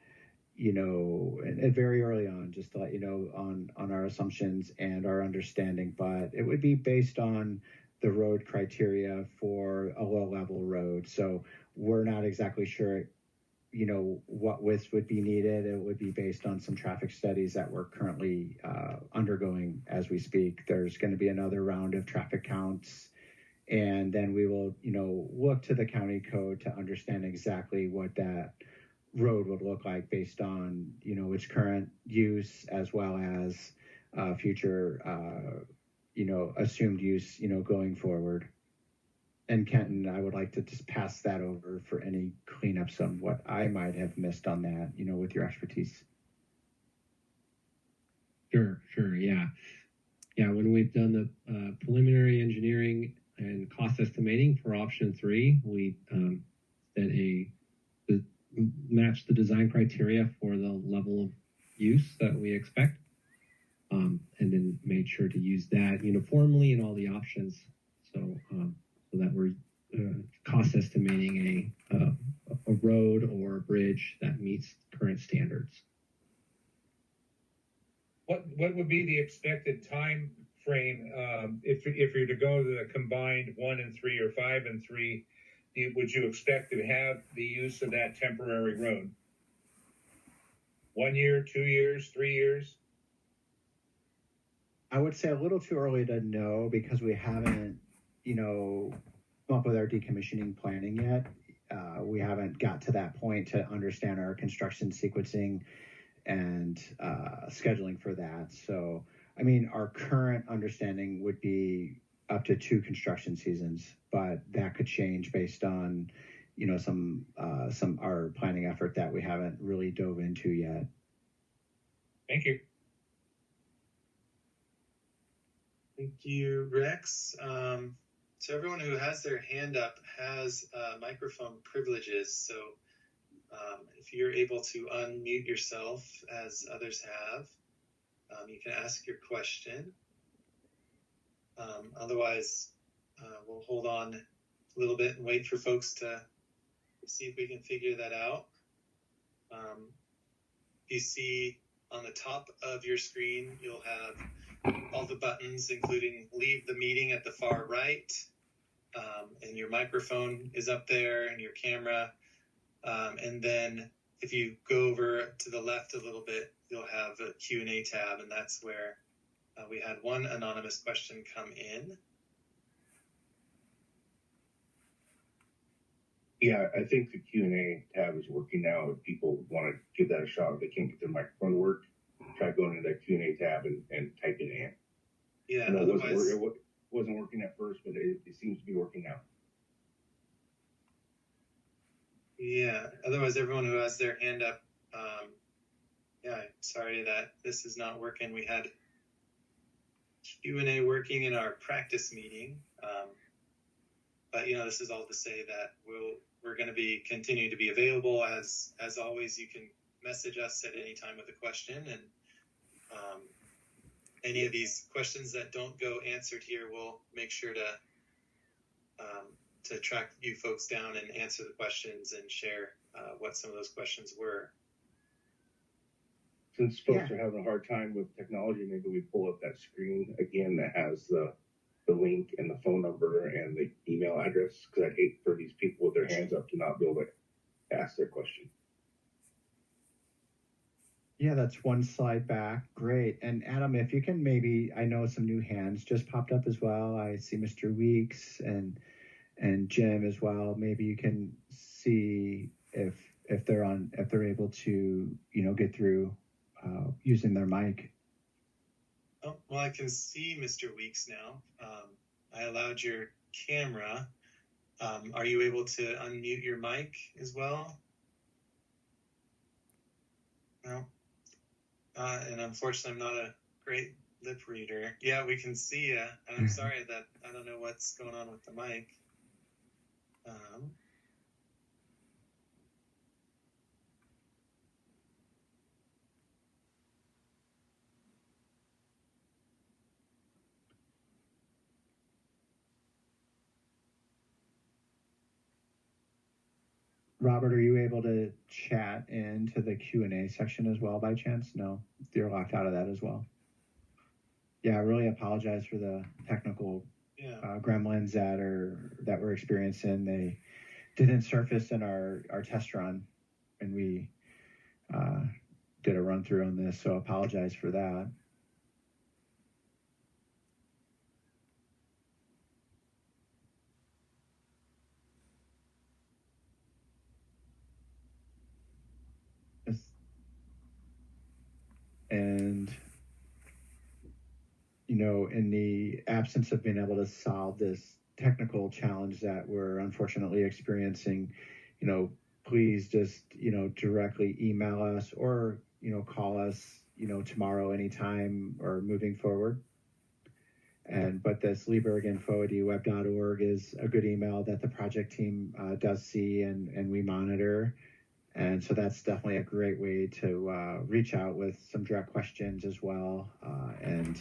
Speaker 1: and very early on, just to let you know, on our assumptions and our understanding, but it would be based on the road criteria for a low-level road. So we're not exactly sure what widths would be needed. It would be based on some traffic studies that we're currently undergoing as we speak. There's going to be another round of traffic counts, and then we will, look to the county code to understand exactly what that road would look like based on, its current use as well as future, assumed use, going forward. And Kenton, I would like to just pass that over for any cleanups on what I might have missed on that, with your expertise.
Speaker 6: Sure, yeah. When we've done the preliminary engineering and cost estimating for option 3, we matched the design criteria for the level of use that we expect, and then made sure to use that uniformly in all the options, so that we're cost estimating a road or a bridge that meets current standards.
Speaker 12: What would be the expected time frame if you're to go to the combined 1 and 3 or 5 and 3? Would you expect to have the use of that temporary road? 1 year, 2 years, 3 years?
Speaker 1: I would say a little too early to know because we haven't, come up with our decommissioning planning yet. We haven't got to that point to understand our construction sequencing and scheduling for that. So, our current understanding would be up to 2 construction seasons, but that could change based on, some our planning effort that we haven't really dove into yet.
Speaker 12: Thank you.
Speaker 4: Thank you, Rex. So everyone who has their hand up has microphone privileges. So if you're able to unmute yourself as others have, you can ask your question. Otherwise, we'll hold on a little bit and wait for folks to see if we can figure that out. You see on the top of your screen, you'll have all the buttons, including leave the meeting at the far right, and your microphone is up there and your camera. And then if you go over to the left a little bit, you'll have a Q&A tab, and that's where we had one anonymous question come in.
Speaker 5: Yeah, I think the Q&A tab is working now. If people want to give that a shot, if they can't get their microphone to work, try going into that Q&A tab and type it in.
Speaker 4: Yeah,
Speaker 5: it wasn't working at first, but it seems to be working now.
Speaker 4: Yeah, otherwise everyone who has their hand up, sorry that this is not working. We had Q&A working in our practice meeting, but this is all to say that we're going to be continuing to be available. As always, you can message us at any time with a question, and any of these questions that don't go answered here, we'll make sure to track you folks down and answer the questions and share what some of those questions were.
Speaker 5: Since folks are having a hard time with technology, maybe we pull up that screen again that has the link and the phone number and the email address, because I'd hate for these people with their hands up to not be able to ask their question.
Speaker 1: Yeah, that's one slide back. Great. And Adam, if you can I know some new hands just popped up as well. I see Mr. Weeks and Jim as well. Maybe you can see if they're able to, get through using their mic.
Speaker 4: Oh, well, I can see Mr. Weeks now. I allowed your camera. Are you able to unmute your mic as well? No. And unfortunately, I'm not a great lip reader. Yeah, we can see you. And I'm sorry that I don't know what's going on with the mic.
Speaker 1: Robert, are you able to chat into the Q&A section as well by chance? No, you're locked out of that as well. Yeah, I really apologize for the technical gremlins that we're experiencing. They didn't surface in our test run, and we did a run through on this, so apologize for that. And in the absence of being able to solve this technical challenge that we're unfortunately experiencing, please just, directly email us or, call us, tomorrow anytime or moving forward. But this leaburginfo@uweb.org is a good email that the project team does see and we monitor. And so that's definitely a great way to reach out with some direct questions as well. And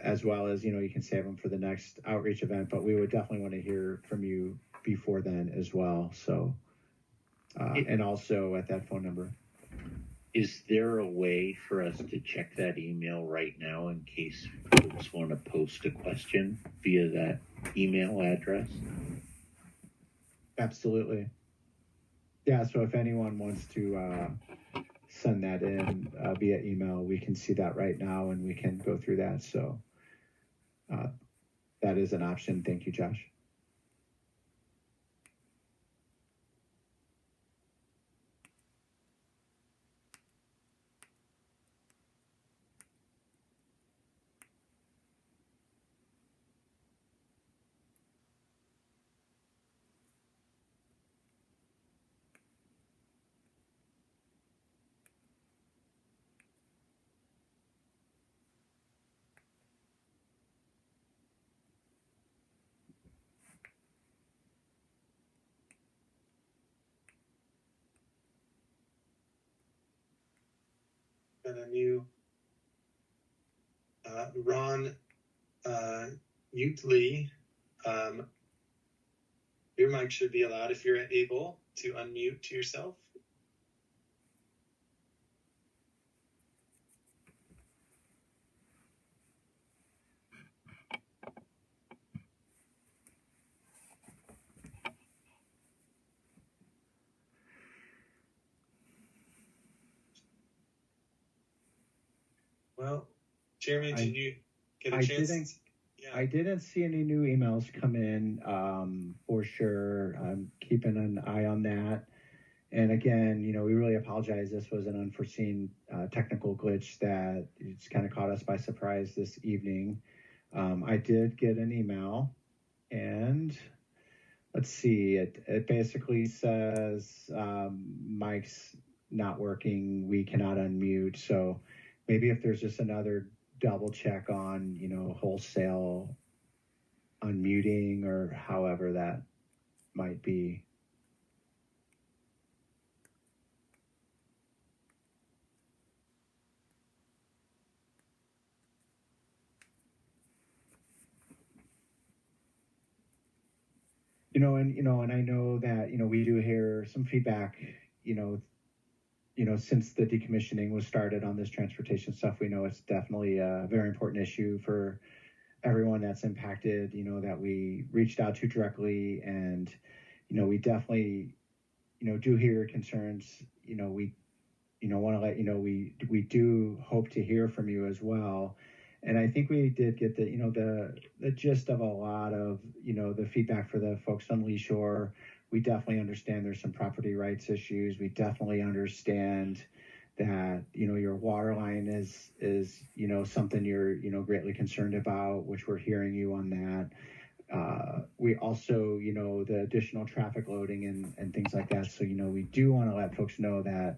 Speaker 1: as well as, you can save them for the next outreach event, but we would definitely want to hear from you before then as well. So, and also at that phone number.
Speaker 7: Is there a way for us to check that email right now in case folks want to post a question via that email address?
Speaker 1: Absolutely. Yeah, so if anyone wants to send that in via email, we can see that right now and we can go through that. So that is an option. Thank you, Josh.
Speaker 4: And a new Ron Utley. Your mic should be allowed if you're able to unmute yourself. Well, Jeremy, did you get a chance?
Speaker 1: I didn't see any new emails come in for sure. I'm keeping an eye on that. And again, we really apologize. This was an unforeseen technical glitch that it's kind of caught us by surprise this evening. I did get an email, and let's see. It basically says mic's not working. We cannot unmute. So maybe if there's just another double check on, wholesale unmuting or however that might be. And I know that, we do hear some feedback, since the decommissioning was started on this transportation stuff. We know it's definitely a very important issue for everyone that's impacted, that we reached out to directly. And, we definitely, do hear your concerns. We, want to let you know, we do hope to hear from you as well. And I think we did get the gist of a lot of, the feedback for the folks on Lee Shore. We definitely understand there's some property rights issues. We definitely understand that, your water line is something you're, greatly concerned about, which we're hearing you on that. We also, the additional traffic loading and things like that. So, we do want to let folks know that,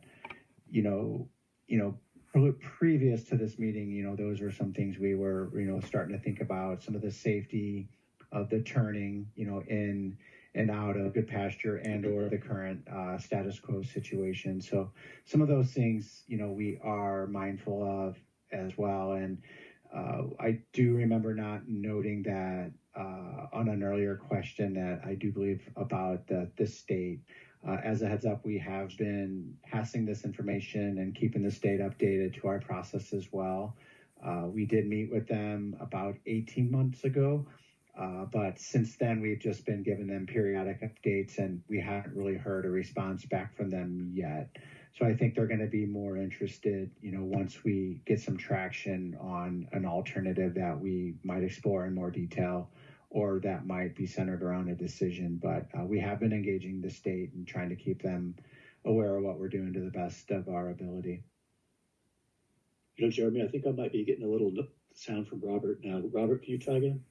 Speaker 1: previous to this meeting, those were some things we were, starting to think about, some of the safety of the turning, in and out of Good Pasture and or the current status quo situation. So some of those things, we are mindful of as well. And I do remember not noting that on an earlier question that I do believe about the state. As a heads up, we have been passing this information and keeping the state updated to our process as well. We did meet with them about 18 months ago, but since then we've just been giving them periodic updates and we haven't really heard a response back from them yet. So I think they're going to be more interested, once we get some traction on an alternative that we might explore in more detail, or that might be centered around a decision. But we have been engaging the state and trying to keep them aware of what we're doing to the best of our ability.
Speaker 2: Jeremy, I think I might be getting a little sound from Robert now. Robert, can you try again?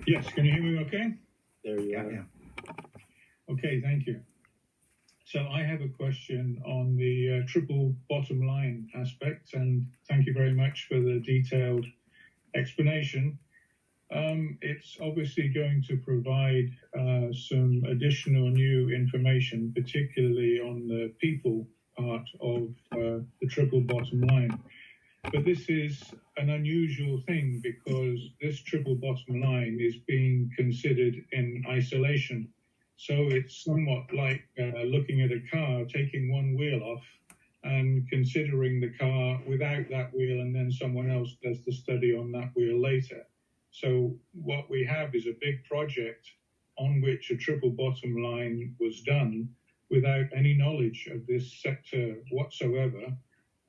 Speaker 13: Yes, can you hear me okay?
Speaker 2: There you are.
Speaker 1: Yeah.
Speaker 13: Okay, thank you. So I have a question on the triple bottom line aspect, and thank you very much for the detailed explanation. It's obviously going to provide some additional new information, particularly on the people part of the triple bottom line. But this is an unusual thing because this triple bottom line is being considered in isolation. So it's somewhat like looking at a car, taking one wheel off and considering the car without that wheel, and then someone else does the study on that wheel later. So what we have is a big project on which a triple bottom line was done without any knowledge of this sector whatsoever.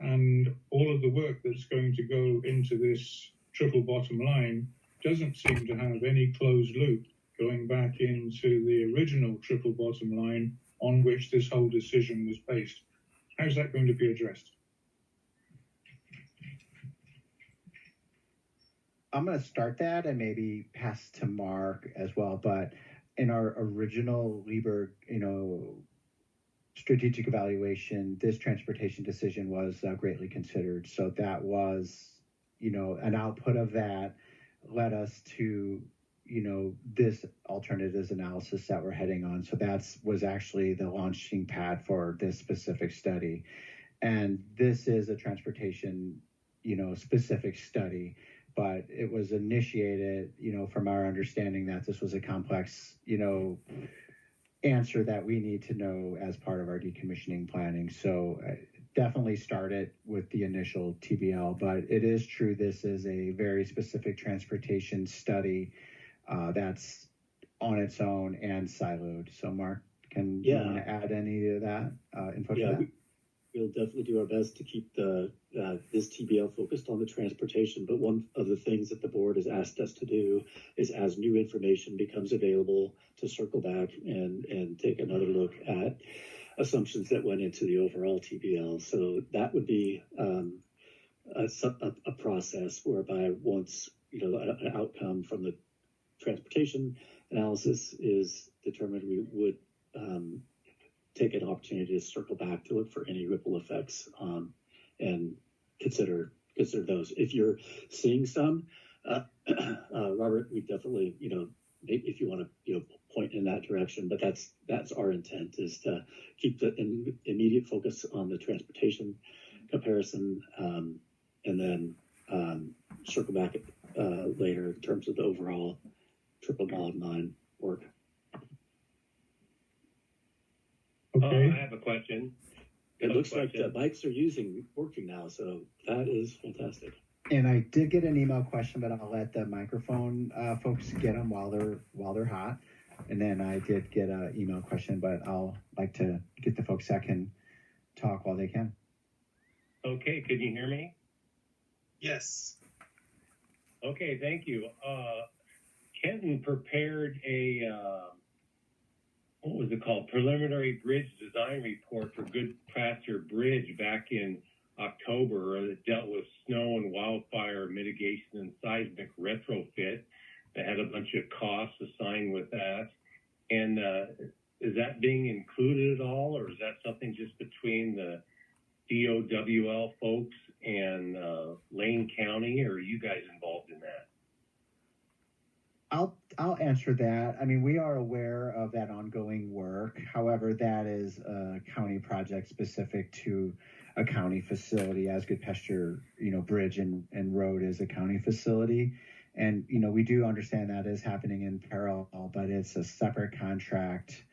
Speaker 13: And all of the work that's going to go into this triple bottom line doesn't seem to have any closed loop going back into the original triple bottom line on which this whole decision was based. How's that going to be addressed?
Speaker 1: I'm going to start that and maybe pass to Mark as well. But in our original Leaburg, strategic evaluation, this transportation decision was greatly considered. So that was, an output of that led us to, this alternatives analysis that we're heading on. So was actually the launching pad for this specific study. And this is a transportation, specific study. But it was initiated, from our understanding that this was a complex, answer that we need to know as part of our decommissioning planning. So definitely started with the initial TBL, but it is true this is a very specific transportation study that's on its own and siloed. So Mark, you want to add any of that input to that?
Speaker 2: We'll definitely do our best to keep this TBL focused on the transportation. But one of the things that the board has asked us to do is, as new information becomes available, to circle back and take another look at assumptions that went into the overall TBL. So that would be a process whereby once an outcome from the transportation analysis is determined, we would take an opportunity to circle back to look for any ripple effects and consider those. If you're seeing some, Robert, we definitely, if you want to, point in that direction, but that's our intent, is to keep the immediate focus on the transportation comparison, and then circle back later in terms of the overall triple bottom line work.
Speaker 14: Okay. I have a question.
Speaker 2: It looks like the bikes are working now, so that is fantastic.
Speaker 1: And I did get an email question, but I'll let the microphone folks get them while they're hot. And then I did get an email question, but I'll like to get the folks that can talk while they can.
Speaker 14: Okay, can you hear me?
Speaker 4: Yes.
Speaker 14: Okay, thank you. Kenton prepared a what was it called? Preliminary Bridge Design Report for Good Pasture Bridge back in October that dealt with snow and wildfire mitigation and seismic retrofit. That had a bunch of costs assigned with that. And is that being included at all, or is that something just between the DOWL folks and Lane County, or are you guys involved in that?
Speaker 1: I'll answer that. I mean, we are aware of that ongoing work. However, that is a county project specific to a county facility, as Good Pasture, Bridge and Road is a county facility. And, we do understand that is happening in parallel, but it's a separate contract.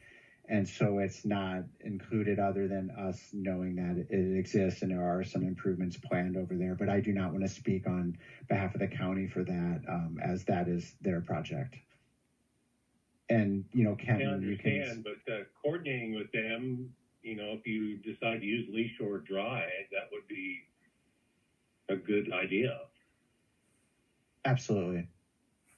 Speaker 1: And so it's not included other than us knowing that it exists and there are some improvements planned over there. But I do not want to speak on behalf of the county for that, as that is their project. And, Ken,
Speaker 14: I understand, but coordinating with them, if you decide to use Lee Shore Drive, that would be a good idea.
Speaker 1: Absolutely.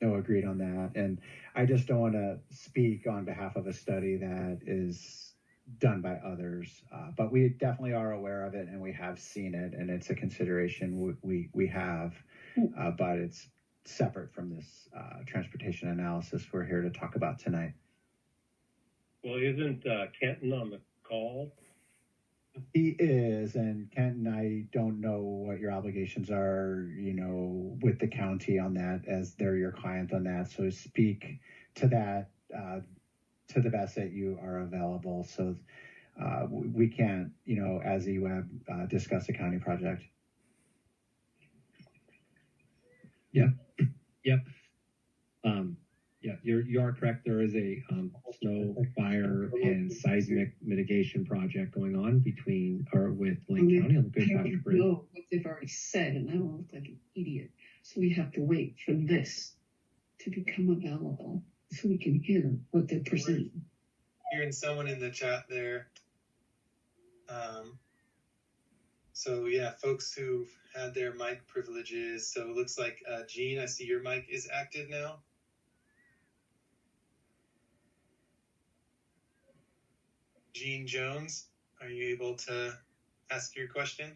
Speaker 1: No, agreed on that. And I just don't want to speak on behalf of a study that is done by others, but we definitely are aware of it, and we have seen it, and it's a consideration we have, but it's separate from this transportation analysis we're here to talk about tonight.
Speaker 14: Well, isn't Kenton on the call?
Speaker 1: He is, and Kenton, I don't know what your obligations are, with the county on that, as they're your client on that. So speak to that to the best that you are available. So we can't, as EWEB, discuss a county project.
Speaker 6: Yep. Yeah, you are correct. There is a snow, fire, and seismic mitigation project going on with Lane County on the Good Pasture Bridge.
Speaker 15: I don't know what they've already said, and I don't look like an idiot. So we have to wait for this to become available so we can hear what they're presenting.
Speaker 4: Hearing someone in the chat there. So yeah, folks who've had their mic privileges. So it looks like Gene, I see your mic is active now. Gene Jones, are you able to ask your question?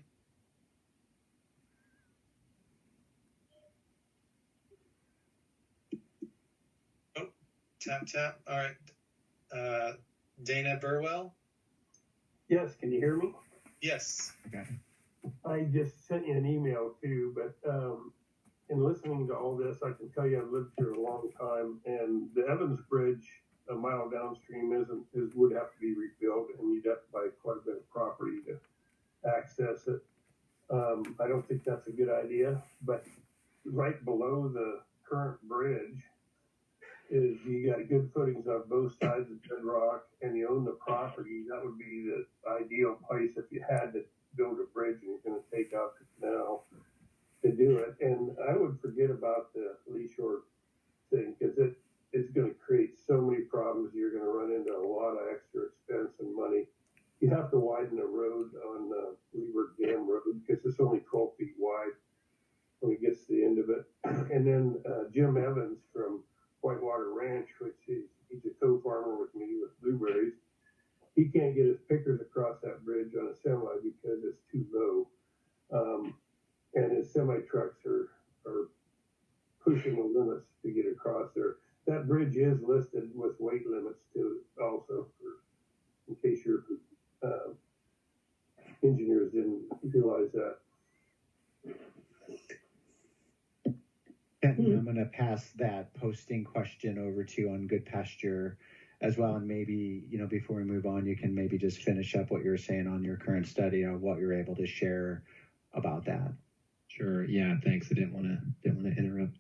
Speaker 4: Oh, tap. All right. Dana Burwell?
Speaker 16: Yes, can you hear me?
Speaker 4: Yes.
Speaker 1: Okay.
Speaker 16: I just sent you an email too, but in listening to all this, I can tell you I've lived here a long time, and the Evans Bridge, a mile downstream, would have to be rebuilt, and you'd have to buy quite a bit of property to access it. I don't think that's a good idea, but right below the current bridge is you got good footings on both sides of bedrock, and you own the property. That would be the ideal place if you had to build a bridge and you're going to take out the canal to do it. And I would forget about the Lee Shore thing, because it's going to create so many problems. You're going to run into a lot of extra expense and money. You have to widen the road on Leaburg Dam Road because it's only 12 feet wide when it gets to the end of it. And then Jim Evans from Whitewater Ranch, which he's a co-farmer with me with blueberries. He can't get his pickers across that bridge on a semi because it's too low. And his semi trucks are pushing the limits to get across there. That bridge is listed with weight limits too, also, in case your engineers didn't realize that.
Speaker 1: Kenton, I'm going to pass that posting question over to you on Good Pasture as well. And maybe, before we move on, you can maybe just finish up what you were saying on your current study or what you're able to share about that.
Speaker 6: Sure. Yeah, thanks. I didn't want to interrupt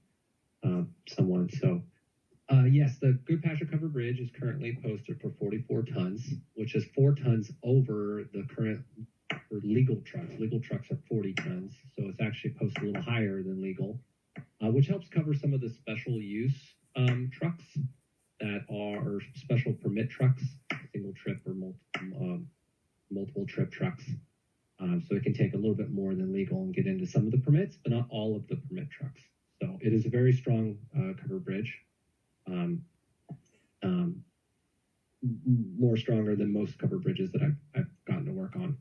Speaker 6: someone. So, yes, the Good Pasture Covered Bridge is currently posted for 44 tons, which is 4 tons over the current for legal trucks. Legal trucks are 40 tons, so it's actually posted a little higher than legal, which helps cover some of the special use trucks that are special permit trucks, single trip or multiple trip trucks. So it can take a little bit more than legal and get into some of the permits, but not all of the permit trucks. So it is a very strong covered bridge, more stronger than most covered bridges that I've gotten to work on.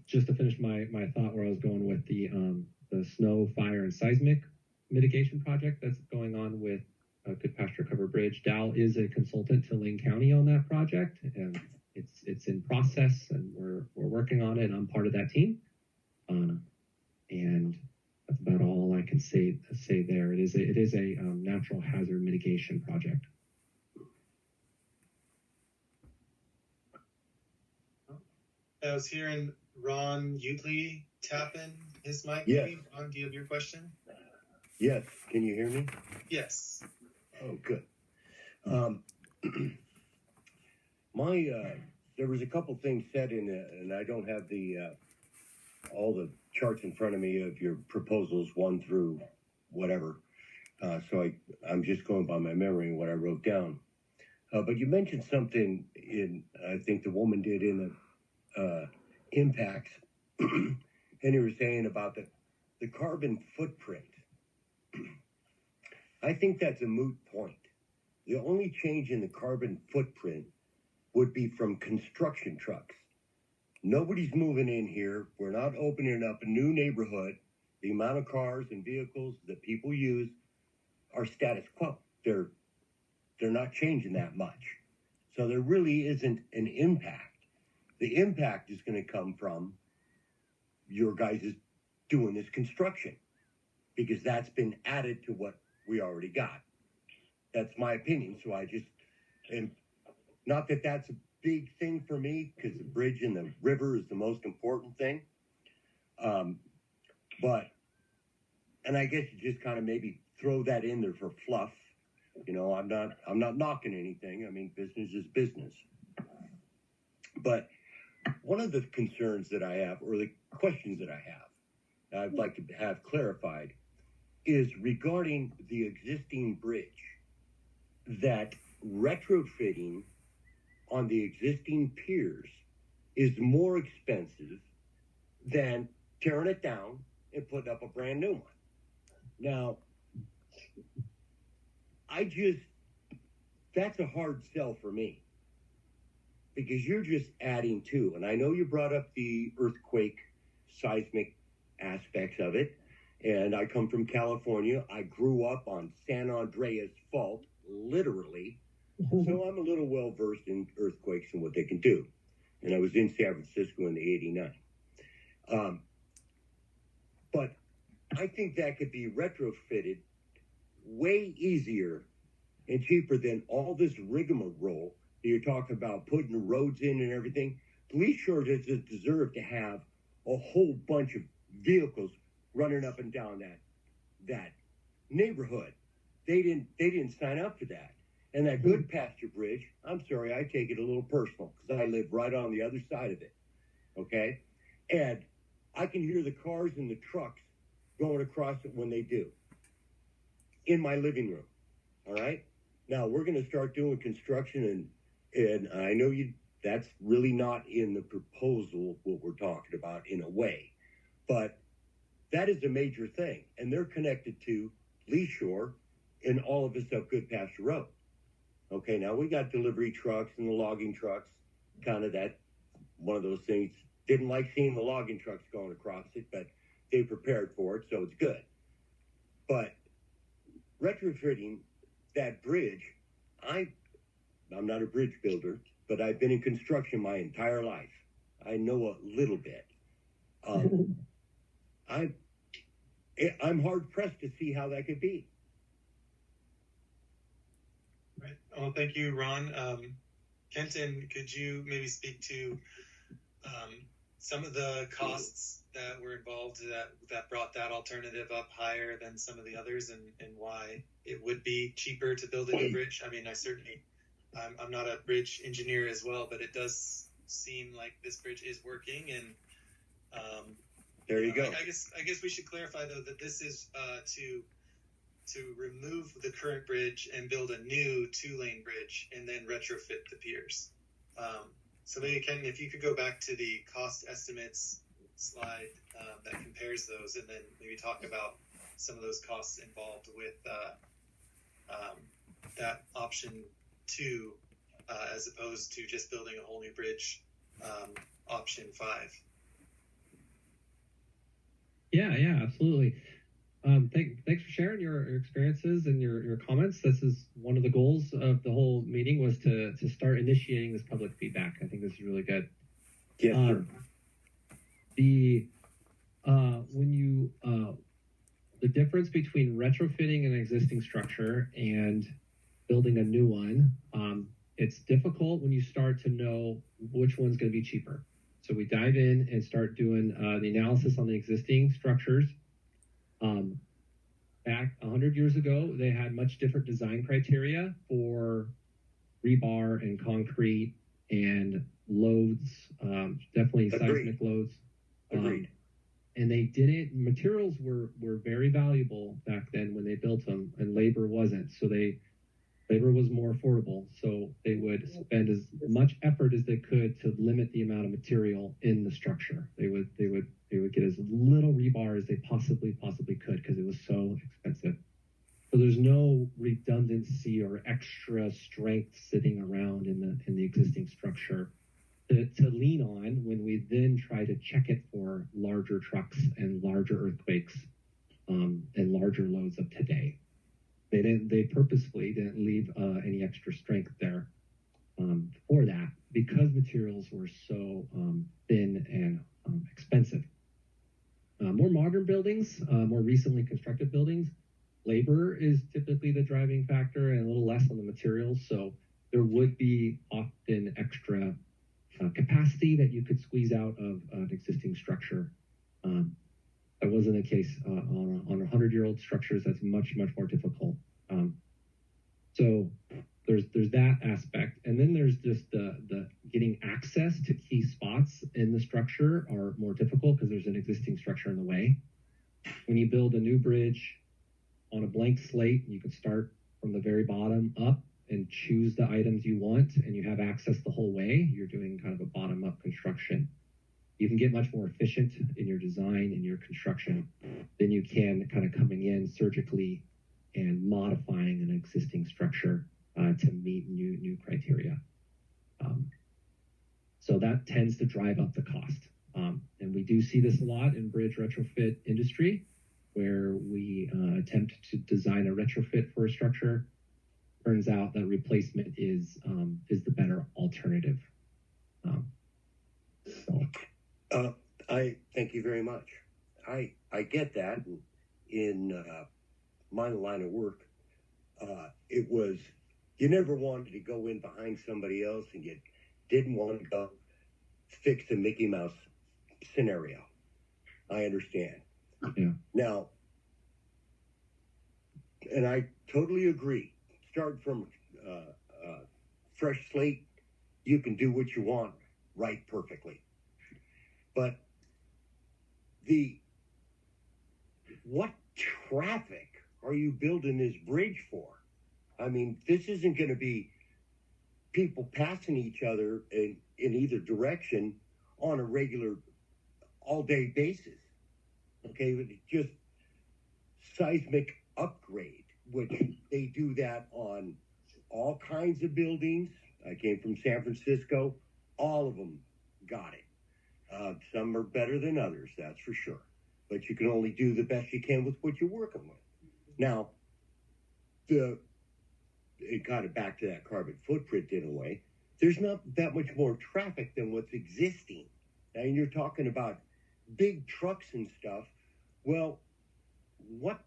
Speaker 6: Just to finish my thought where I was going with the snow, fire, and seismic mitigation project that's going on with Good Pasture Covered Bridge. Dal is a consultant to Lane County on that project, and it's in process, and we're working on it. I'm part of that team, and that's about all I can say there. It is a natural hazard mitigation project.
Speaker 4: I was hearing Ron Utley tapping his mic.
Speaker 17: Yes.
Speaker 4: Maybe. Ron, do you have your question?
Speaker 17: Yes. Can you hear me?
Speaker 4: Yes.
Speaker 17: Oh, good. There was a couple things said in it, and I don't have all the charts in front of me of your proposals 1 through whatever. So I'm just going by my memory and what I wrote down. But you mentioned something I think the woman did in the impacts, and you were saying about the carbon footprint. I think that's a moot point. The only change in the carbon footprint would be from construction trucks. Nobody's moving in here. We're not opening up a new neighborhood. The amount of cars and vehicles that people use are status quo. They're not changing that much. So there really isn't an impact. The impact is going to come from your guys is doing this construction, because that's been added to what we already got. That's my opinion. So I just, and not that that's a big thing for me, because the bridge and the river is the most important thing. But, and I guess you just kind of maybe throw that in there for fluff. You know, I'm not knocking anything. I mean, business is business. But one of the concerns that I have, or the questions that I have, I'd like to have clarified, is regarding the existing bridge, that retrofitting on the existing piers is more expensive than tearing it down and putting up a brand new one. Now, that's a hard sell for me, because you're just adding to, and I know you brought up the earthquake seismic aspects of it, and I come from California. I grew up on San Andreas Fault, literally, so I'm a little well versed in earthquakes and what they can do. And I was in San Francisco in the '89. But I think that could be retrofitted way easier and cheaper than all this rigmarole that you're talking about, putting roads in and everything. Police Shore doesn't deserve to have a whole bunch of vehicles running up and down that neighborhood. They didn't sign up for that. And that Good Pasture Bridge, I'm sorry, I take it a little personal, because I live right on the other side of it, okay? And I can hear the cars and the trucks going across it when they do, in my living room, all right? Now, we're going to start doing construction, and I know that's really not in the proposal, what we're talking about, in a way. But that is a major thing, and they're connected to Lee Shore and all of us up Good Pasture Road. Okay, now we got delivery trucks and the logging trucks, kind of that, one of those things. Didn't like seeing the logging trucks going across it, but they prepared for it, so it's good. But retrofitting that bridge, I'm not a bridge builder, but I've been in construction my entire life. I know a little bit. I'm hard pressed to see how that could be.
Speaker 4: Right. Well, thank you, Ron. Kenton, could you maybe speak to some of the costs that were involved that brought that alternative up higher than some of the others, and why it would be cheaper to build a new bridge? I mean, I'm not a bridge engineer as well, but it does seem like this bridge is working, and
Speaker 17: there you go.
Speaker 4: I guess we should clarify, though, that this is to remove the current bridge and build a new 2-lane bridge and then retrofit the piers. So maybe, Ken, if you could go back to the cost estimates slide that compares those, and then maybe talk about some of those costs involved with that option 2 as opposed to just building a whole new bridge, option 5.
Speaker 6: Yeah, absolutely. Thanks for sharing your experiences and your comments. This is one of the goals of the whole meeting, was to start initiating this public feedback. I think this is really good.
Speaker 17: Yes, sir.
Speaker 6: The difference between retrofitting an existing structure and building a new one, it's difficult when you start to know which one's going to be cheaper. So we dive in and start doing the analysis on the existing structures. Back 100 years ago, they had much different design criteria for rebar and concrete and loads, definitely seismic loads.
Speaker 17: Agreed.
Speaker 6: And they didn't, materials were very valuable back then when they built them, and labor wasn't. So labor was more affordable. So they would spend as much effort as they could to limit the amount of material in the structure. They would get as little rebar as they possibly could, because it was so expensive. So there's no redundancy or extra strength sitting around in the existing structure to lean on when we then try to check it for larger trucks and larger earthquakes and larger loads of today. They purposefully didn't leave any extra strength there for that because materials were so thin and expensive. More modern buildings, more recently constructed buildings, labor is typically the driving factor and a little less on the materials. So there would be often extra capacity that you could squeeze out of an existing structure. That wasn't the case on 100-year-old structures. That's much more difficult. So there's that aspect, and then there's just the getting access to key spots in the structure are more difficult because there's an existing structure in the way. When you build a new bridge on a blank slate, you can start from the very bottom up and choose the items you want, and you have access the whole way. You're doing kind of a bottom-up construction. You can get much more efficient in your design and your construction than you can kind of coming in surgically and modifying an existing structure to meet new criteria. So that tends to drive up the cost. And we do see this a lot in bridge retrofit industry, where we attempt to design a retrofit for a structure. Turns out that replacement is the better alternative.
Speaker 17: I thank you very much. I get that. In my line of work, it was you never wanted to go in behind somebody else, and you didn't want to go fix a Mickey Mouse scenario. I understand.
Speaker 6: Yeah.
Speaker 17: Now, and I totally agree. Start from fresh slate. You can do what you want right perfectly. But what traffic are you building this bridge for? I mean, this isn't going to be people passing each other in either direction on a regular all-day basis. Okay, just seismic upgrade, which they do that on all kinds of buildings. I came from San Francisco. All of them got it. Some are better than others, that's for sure. But you can only do the best you can with what you're working with. Now, it got it back to that carbon footprint in a way. There's not that much more traffic than what's existing. And you're talking about big trucks and stuff. Well, what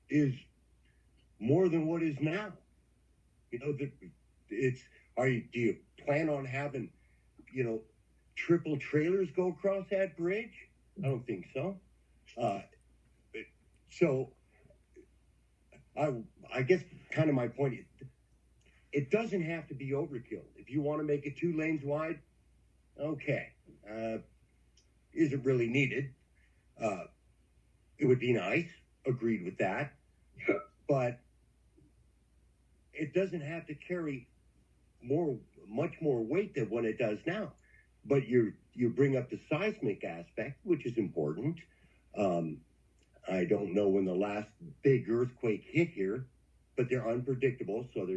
Speaker 17: is more than what is now? You know, do you plan on having, triple trailers go across that bridge? I don't think so. So I guess kind of my point is, it doesn't have to be overkill. If you want to make it 2 lanes wide, okay. Isn't really needed. It would be nice. Agreed with that. But it doesn't have to carry much more weight than what it does now. But you bring up the seismic aspect, which is important. I don't know when the last big earthquake hit here, but they're unpredictable. So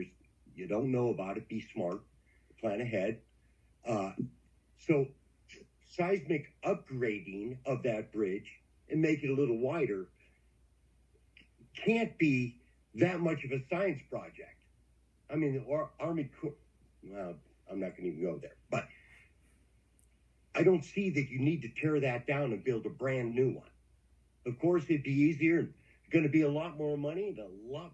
Speaker 17: you don't know about it. Be smart, plan ahead. So seismic upgrading of that bridge and make it a little wider can't be that much of a science project. I mean, the Army Corps, well, I'm not going to even go there, but I don't see that you need to tear that down and build a brand new one. Of course, it'd be easier and going to be a lot more money and a lot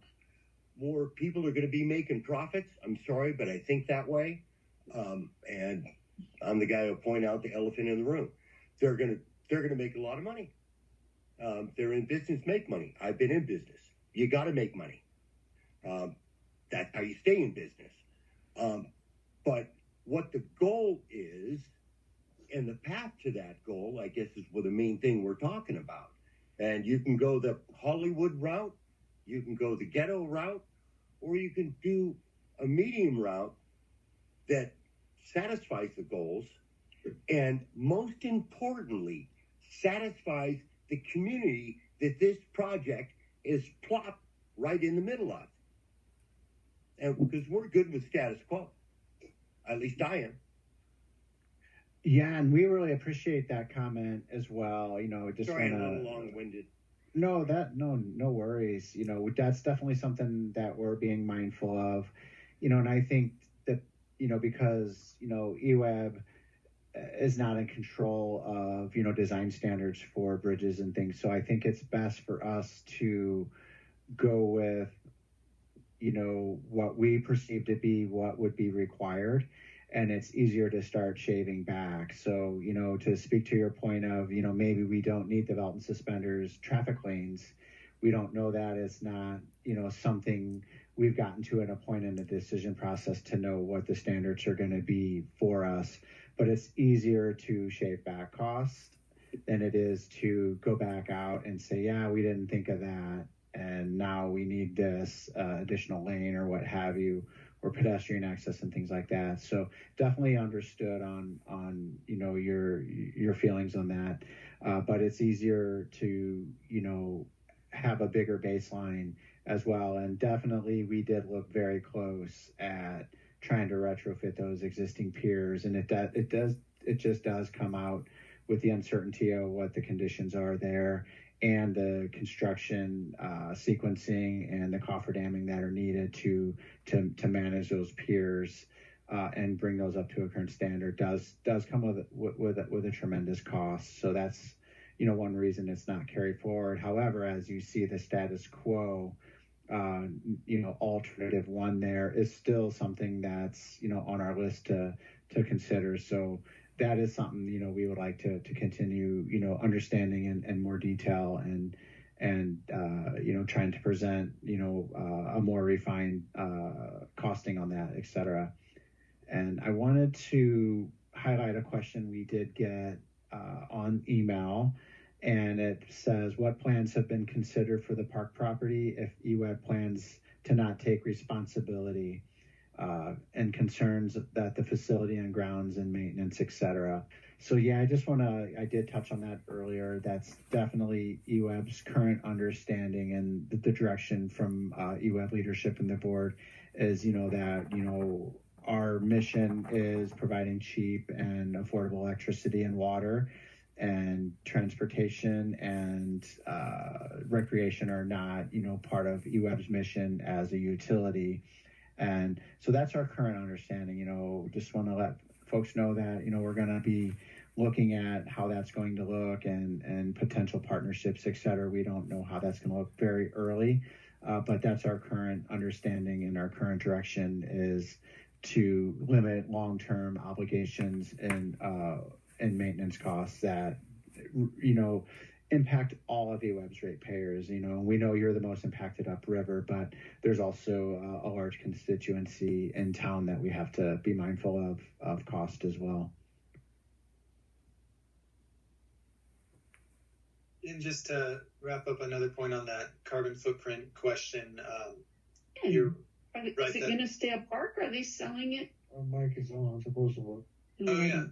Speaker 17: more people are going to be making profits. I'm sorry, but I think that way. And I'm the guy who'll point out the elephant in the room. They're going to make a lot of money. They're in business, make money. I've been in business. You got to make money. That's how you stay in business. But what the goal is, and the path to that goal, I guess, is the main thing we're talking about. And you can go the Hollywood route, you can go the ghetto route, or you can do a medium route that satisfies the goals, and most importantly, satisfies the community that this project is plopped right in the middle of. And because we're good with status quo. At least I am.
Speaker 1: Yeah, and we really appreciate that comment as well. Just
Speaker 17: Sorry, I'm a little long-winded.
Speaker 1: No, no worries. That's definitely something that we're being mindful of. And I think that, because, EWEB is not in control of, design standards for bridges and things. So I think it's best for us to go with, what we perceive to be what would be required. And it's easier to start shaving back. So, to speak to your point of, maybe we don't need the belt and suspenders traffic lanes. We don't know that. It's not, something we've gotten to at a point in the decision process to know what the standards are going to be for us. But it's easier to shave back costs than it is to go back out and say, yeah, we didn't think of that. And now we need this additional lane or what have you, or pedestrian access and things like that. So definitely understood on your feelings on that. But it's easier to, have a bigger baseline as well. And definitely we did look very close at trying to retrofit those existing piers. And it just does come out with the uncertainty of what the conditions are there and the construction sequencing and the cofferdaming that are needed to manage those piers and bring those up to a current standard does come with a tremendous cost. So that's one reason it's not carried forward. However, as you see the status quo, alternative one there is still something that's on our list to consider. So that is something we would like to continue understanding in more detail and trying to present a more refined costing on that, etc. And I wanted to highlight a question we did get on email, and it says, what plans have been considered for the park property if EWEB plans to not take responsibility? And concerns that the facility and grounds and maintenance, etc. So yeah, I did touch on that earlier. That's definitely EWEB's current understanding, and the direction from EWEB leadership and the board is, that, our mission is providing cheap and affordable electricity and water, and transportation and recreation are not, part of EWEB's mission as a utility. And so that's our current understanding. Just want to let folks know that, we're going to be looking at how that's going to look and potential partnerships, et cetera. We don't know how that's going to look very early, but that's our current understanding, and our current direction is to limit long-term obligations and maintenance costs that, impact all of EWEB's ratepayers. We know you're the most impacted upriver, but there's also a large constituency in town that we have to be mindful of cost as well.
Speaker 4: And just to wrap up another point on that carbon footprint question,
Speaker 15: is it going to stay a park? Are they selling it?
Speaker 13: Our mic is on, supposed to work.
Speaker 4: Oh yeah.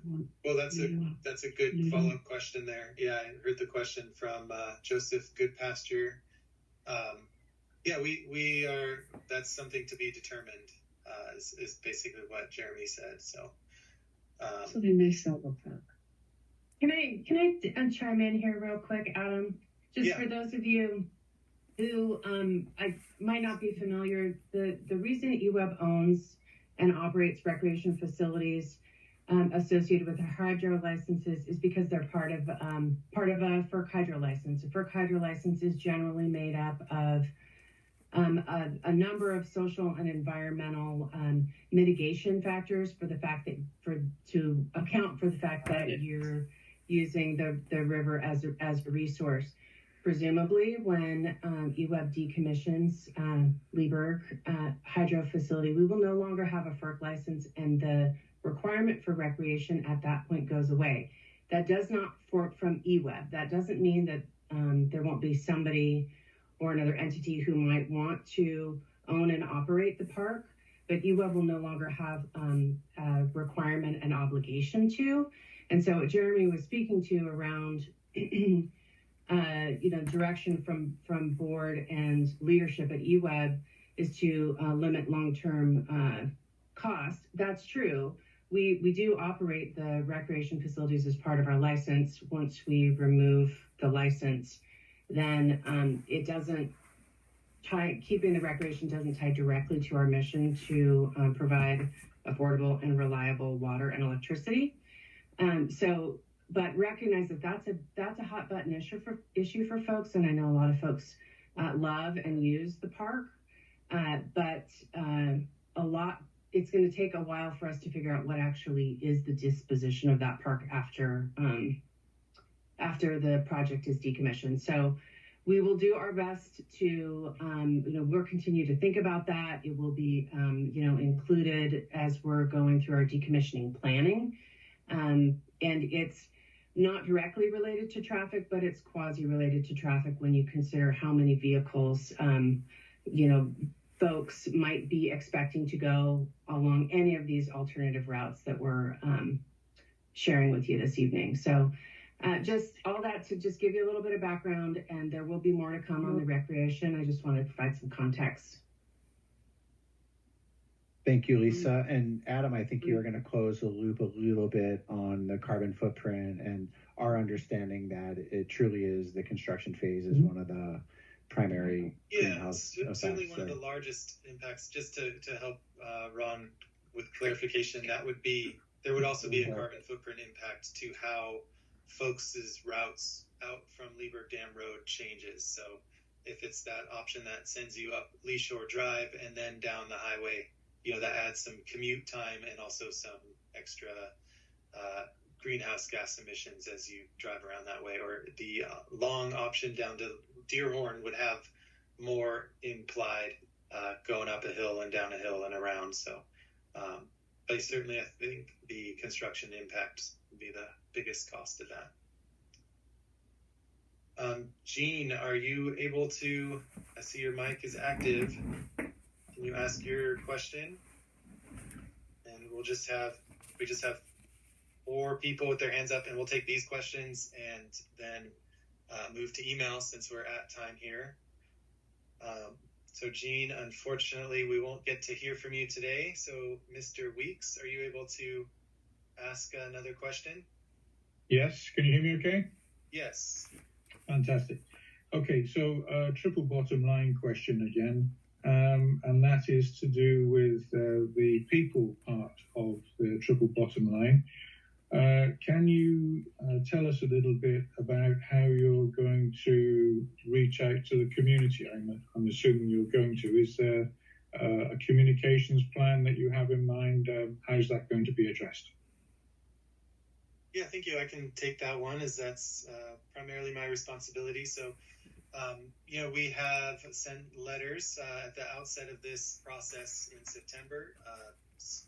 Speaker 4: Well, that's a good follow-up question there. Yeah, I heard the question from Joseph Goodpasture. Yeah, we are. That's something to be determined. Is basically what Jeremy said. So
Speaker 15: they may sell the park.
Speaker 3: Can I chime in here real quick, Adam? Just for those of you who I might not be familiar, the reason EWEB owns and operates recreation facilities associated with the hydro licenses is because they're part of a FERC hydro license. A FERC hydro license is generally made up of a number of social and environmental mitigation factors to account for the fact that you're using the river as a resource. Presumably, when EWEB decommissions Leaburg hydro facility, we will no longer have a FERC license, and the requirement for recreation at that point goes away. That does not fork from EWEB. That doesn't mean that there won't be somebody or another entity who might want to own and operate the park, but EWEB will no longer have a requirement and obligation to. And so what Jeremy was speaking to around direction from board and leadership at eWeb is to limit long-term cost. That's true. We do operate the recreation facilities as part of our license. Once we remove the license, then it doesn't keeping the recreation doesn't tie directly to our mission to provide affordable and reliable water and electricity. But recognize that that's a hot button issue for folks, and I know a lot of folks love and use the park, but it's going to take a while for us to figure out what actually is the disposition of that park after the project is decommissioned. So we will do our best to we'll continue to think about that. It will be included as we're going through our decommissioning planning, and it's not directly related to traffic, but it's quasi-related to traffic when you consider how many vehicles, folks might be expecting to go along any of these alternative routes that we're sharing with you this evening. So just all that to just give you a little bit of background, and there will be more to come on the recreation. I just wanted to provide some context.
Speaker 1: Thank you, Lisa. And Adam, I think you were going to close the loop a little bit on the carbon footprint and our understanding that it truly is the construction phase is one of the primary greenhouse effects.
Speaker 4: Certainly one of the largest impacts. Just to help Ron with clarification, there would also be a carbon footprint impact to how folks' routes out from Leaburg Dam Road changes. So if it's that option that sends you up Lee Shore Drive and then down the highway, that adds some commute time and also some extra greenhouse gas emissions as you drive around that way. Or the long option down to Deerhorn would have more implied going up a hill and down a hill and around. So, but certainly I think the construction impact would be the biggest cost of that. Jean, are you able to, I see your mic is active. Can you ask your question? And we just have 4 people with their hands up, and we'll take these questions and then move to email since we're at time here. So Jean, unfortunately, we won't get to hear from you today. So Mr. Weeks, are you able to ask another question?
Speaker 13: Yes. Can you hear me okay?
Speaker 4: Yes.
Speaker 13: Fantastic. Okay, so triple bottom line question again. And that is to do with the people part of the triple bottom line. Can you tell us a little bit about how you're going to reach out to the community? I'm assuming you're going to. Is there a communications plan that you have in mind? How's that going to be addressed?
Speaker 4: Yeah, thank you. I can take that one as that's primarily my responsibility. So, we have sent letters at the outset of this process in September,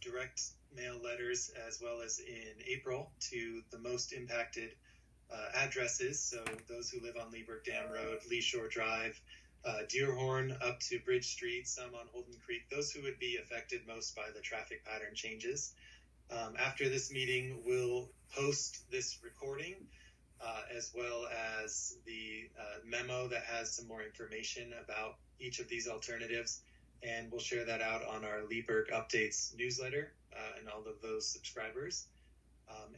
Speaker 4: direct mail letters, as well as in April to the most impacted addresses. So those who live on Leaburg Dam Road, Lee Shore Drive, Deerhorn up to Bridge Street, some on Holden Creek, those who would be affected most by the traffic pattern changes. After this meeting, we'll post this recording as well as the memo that has some more information about each of these alternatives. And we'll share that out on our Leaburg Updates newsletter and all of those subscribers.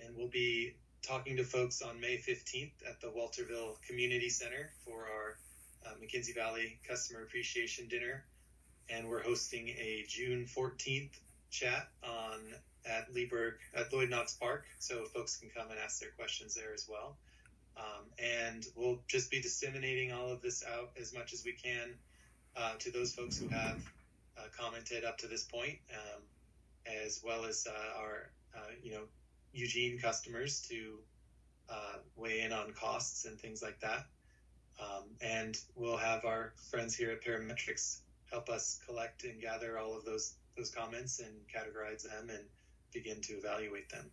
Speaker 4: And we'll be talking to folks on May 15th at the Walterville Community Center for our McKenzie Valley Customer Appreciation Dinner. And we're hosting a June 14th chat at Leaburg at Lloyd Knox Park, so folks can come and ask their questions there as well. And we'll just be disseminating all of this out as much as we can to those folks who have commented up to this point, as well as our Eugene customers to weigh in on costs and things like that. And we'll have our friends here at Parametrics help us collect and gather all of those comments and categorize them and begin to evaluate them.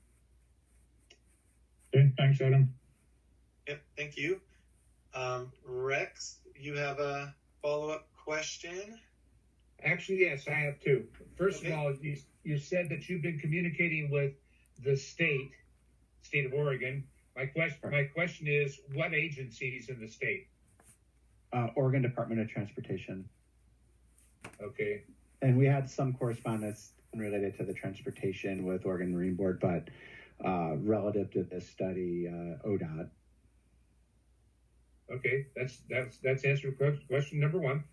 Speaker 13: Okay, thanks, Adam.
Speaker 4: Yep, thank you. Rex, you have a follow-up question?
Speaker 12: Actually, yes, I have 2. First of all, you said that you've been communicating with the state of Oregon. My question is, what agencies in the state?
Speaker 1: Oregon Department of Transportation.
Speaker 12: Okay.
Speaker 1: And we had some correspondence related to the transportation with Oregon Marine Board, but relative to this study, ODOT.
Speaker 12: Okay, that's answered question number one.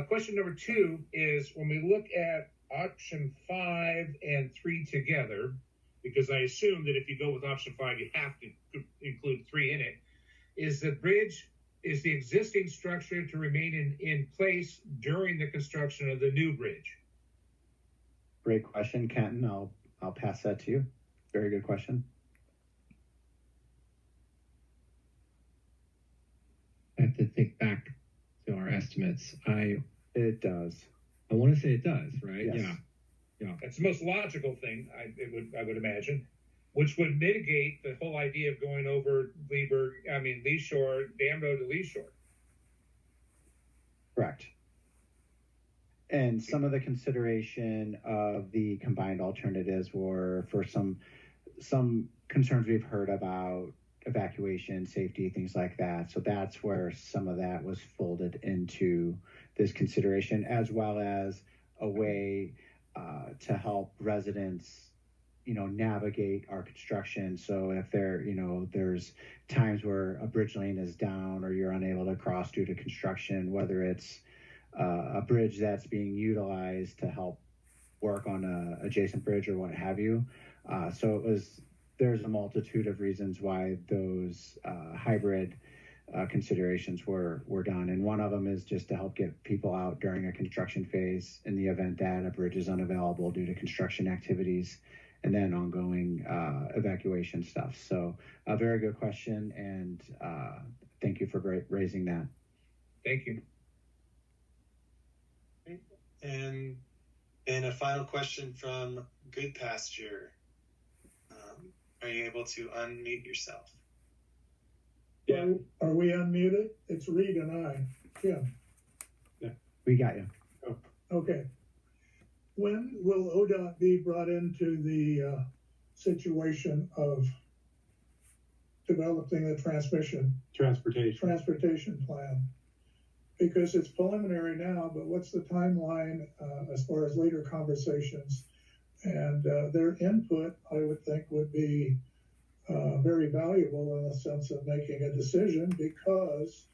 Speaker 12: Question number two is, when we look at option 5 and 3 together, because I assume that if you go with option 5, you have to include 3 in it, is the existing structure to remain in place during the construction of the new bridge?
Speaker 1: Great question, Kenton. I'll pass that to you. Very good question.
Speaker 6: I have to think back to our estimates.
Speaker 1: It does.
Speaker 6: I want to say it does, right?
Speaker 1: Yes.
Speaker 6: Yeah.
Speaker 12: That's the most logical thing, I would imagine, which would mitigate the whole idea of going over Lee Shore, Dam Road to Lee Shore.
Speaker 1: Correct. And some of the consideration of the combined alternatives were for some concerns we've heard about evacuation, safety, things like that. So that's where some of that was folded into this consideration, as well as a way to help residents, navigate our construction. So if there's times where a bridge lane is down or you're unable to cross due to construction, whether it's a bridge that's being utilized to help work on a adjacent bridge or what have you. So there's a multitude of reasons why those hybrid considerations were done. And one of them is just to help get people out during a construction phase in the event that a bridge is unavailable due to construction activities and then ongoing evacuation stuff. So a very good question, and thank you for raising that.
Speaker 12: Thank you.
Speaker 4: And a final question from Good Pasture. Are you able to unmute yourself?
Speaker 18: Yeah. Are we unmuted? It's Reed and I. Jim.
Speaker 1: Yeah, we got you.
Speaker 18: Oh. Okay. When will ODOT be brought into the situation of developing a transportation plan? Because it's preliminary now, but what's the timeline as far as later conversations? And their input, I would think, would be very valuable in the sense of making a decision, because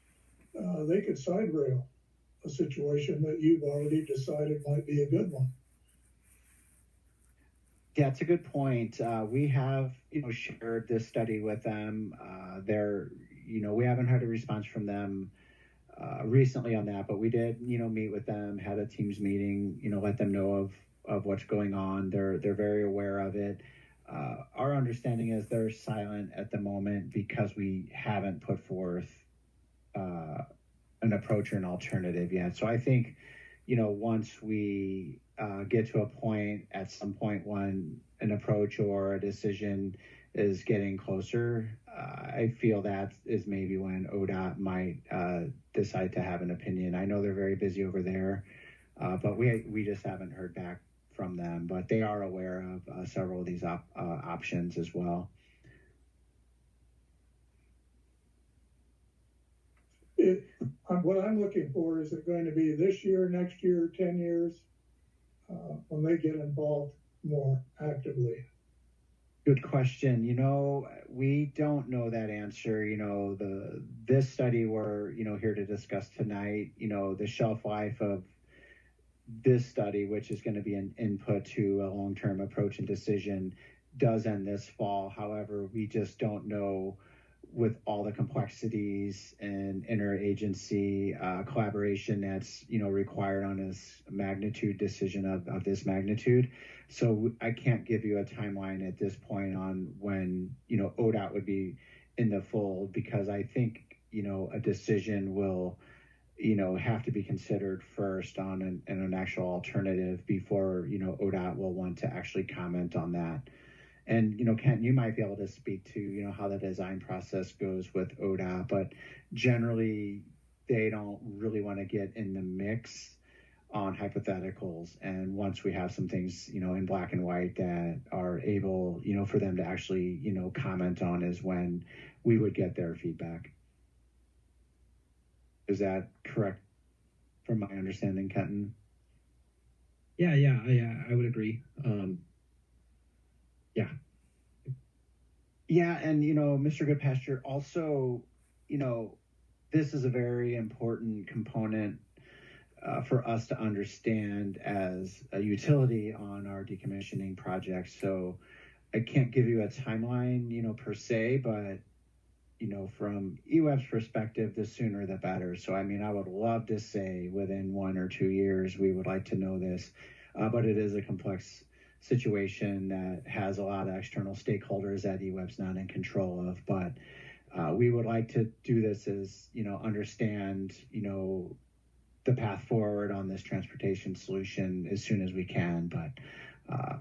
Speaker 18: they could side rail a situation that you've already decided might be a good one.
Speaker 1: Yeah, it's a good point. We have, shared this study with them. We haven't had a response from them recently on that, but we did, meet with them, had a Teams meeting, let them know of what's going on. They're very aware of it. Our understanding is they're silent at the moment because we haven't put forth an approach or an alternative yet. So I think, once we get to a point at some point when an approach or a decision is getting closer, I feel that is maybe when ODOT might decide to have an opinion. I know they're very busy over there, but we just haven't heard back from them. But they are aware of several of these options as well.
Speaker 18: What I'm looking for, is it going to be this year, next year, 10 years, when they get involved more actively?
Speaker 1: Good question. We don't know that answer. This study we're, here to discuss tonight, the shelf life of this study, which is going to be an input to a long-term approach and decision, does end this fall. However, we just don't know, with all the complexities and interagency collaboration that's required on this magnitude decision of this magnitude. So I can't give you a timeline at this point on when ODOT would be in the fold, because I think a decision will have to be considered first on an actual alternative before ODOT will want to actually comment on that. And, Kent, you might be able to speak to, how the design process goes with ODOT, but generally they don't really want to get in the mix on hypotheticals. And once we have some things, in black and white that are able, for them to actually, comment on is when we would get their feedback. Is that correct from my understanding, Kenton?
Speaker 6: Yeah, I would agree. Yeah.
Speaker 1: Yeah, and Mr. Goodpasture, also, this is a very important component for us to understand as a utility on our decommissioning project. So I can't give you a timeline, per se, but from EWEB's perspective, the sooner the better. So, I would love to say within 1 or 2 years, we would like to know this, but it is a complex situation that has a lot of external stakeholders that EWEB's not in control of. But we would like to do this as, understand, the path forward on this transportation solution as soon as we can. But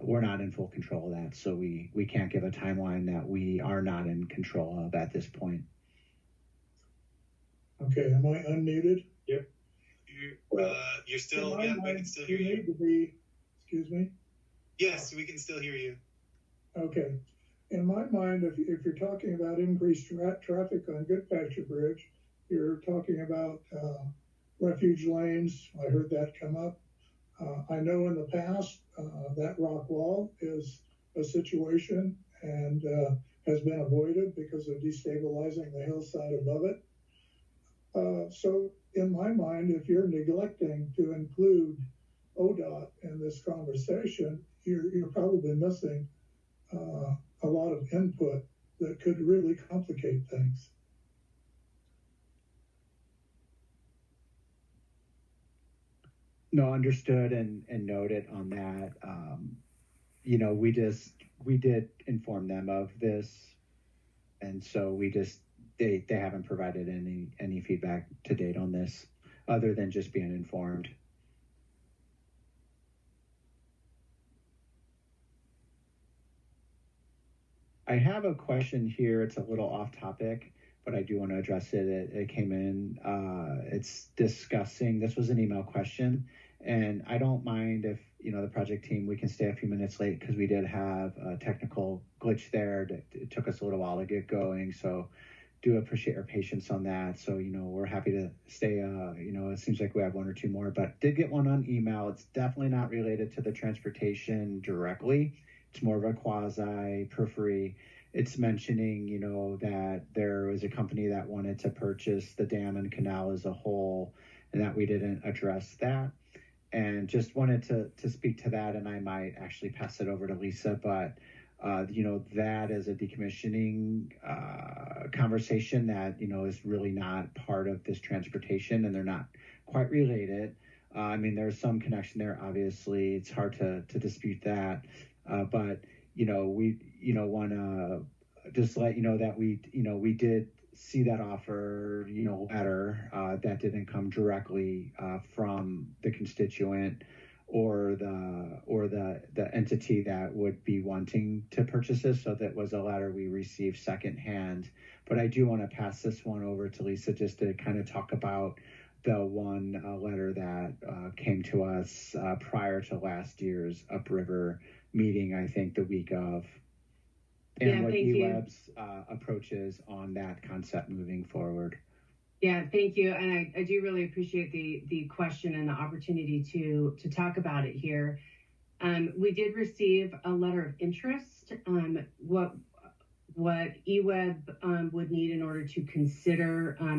Speaker 1: we're not in full control of that, so we can't give a timeline that we are not in control of at this point.
Speaker 18: Okay, am I unmuted?
Speaker 4: Yep. You're still, yeah, we can still hear you.
Speaker 18: Need to be, excuse me?
Speaker 4: Yes, we can still hear you.
Speaker 18: Okay. In my mind, if you're talking about increased traffic on Goodpasture Bridge, you're talking about refuge lanes. I heard that come up. I know in the past that rock wall is a situation and has been avoided because of destabilizing the hillside above it. So in my mind, if you're neglecting to include ODOT in this conversation, you're probably missing a lot of input that could really complicate things.
Speaker 1: No, understood and noted on that. We did inform them of this, and so they haven't provided any feedback to date on this, other than just being informed. I have a question here. It's a little off topic, but I do want to address it. It came in. It's discussing, this was an email question, and I don't mind if, the project team, we can stay a few minutes late because we did have a technical glitch there. It took us a little while to get going, so do appreciate your patience on that. So, we're happy to stay, it seems like we have 1 or 2 more, but did get one on email. It's definitely not related to the transportation directly. It's more of a quasi periphery. It's mentioning, that there was a company that wanted to purchase the dam and canal as a whole, and that we didn't address that. And just wanted to speak to that, and I might actually pass it over to Lisa, but that is a decommissioning conversation that, is really not part of this transportation, and they're not quite related. There's some connection there, obviously. It's hard to dispute that. But, we, want to just let you know that we did see that offer, letter that didn't come directly from the constituent or the entity that would be wanting to purchase this. So that was a letter we received secondhand. But I do want to pass this one over to Lisa just to kind of talk about the one letter that came to us prior to last year's Upriver meeting, I think the week of, and what EWEB's approach is on that concept moving forward.
Speaker 3: Yeah, thank you. And I do really appreciate the question and the opportunity to talk about it here. We did receive a letter of interest. What EWEB would need in order to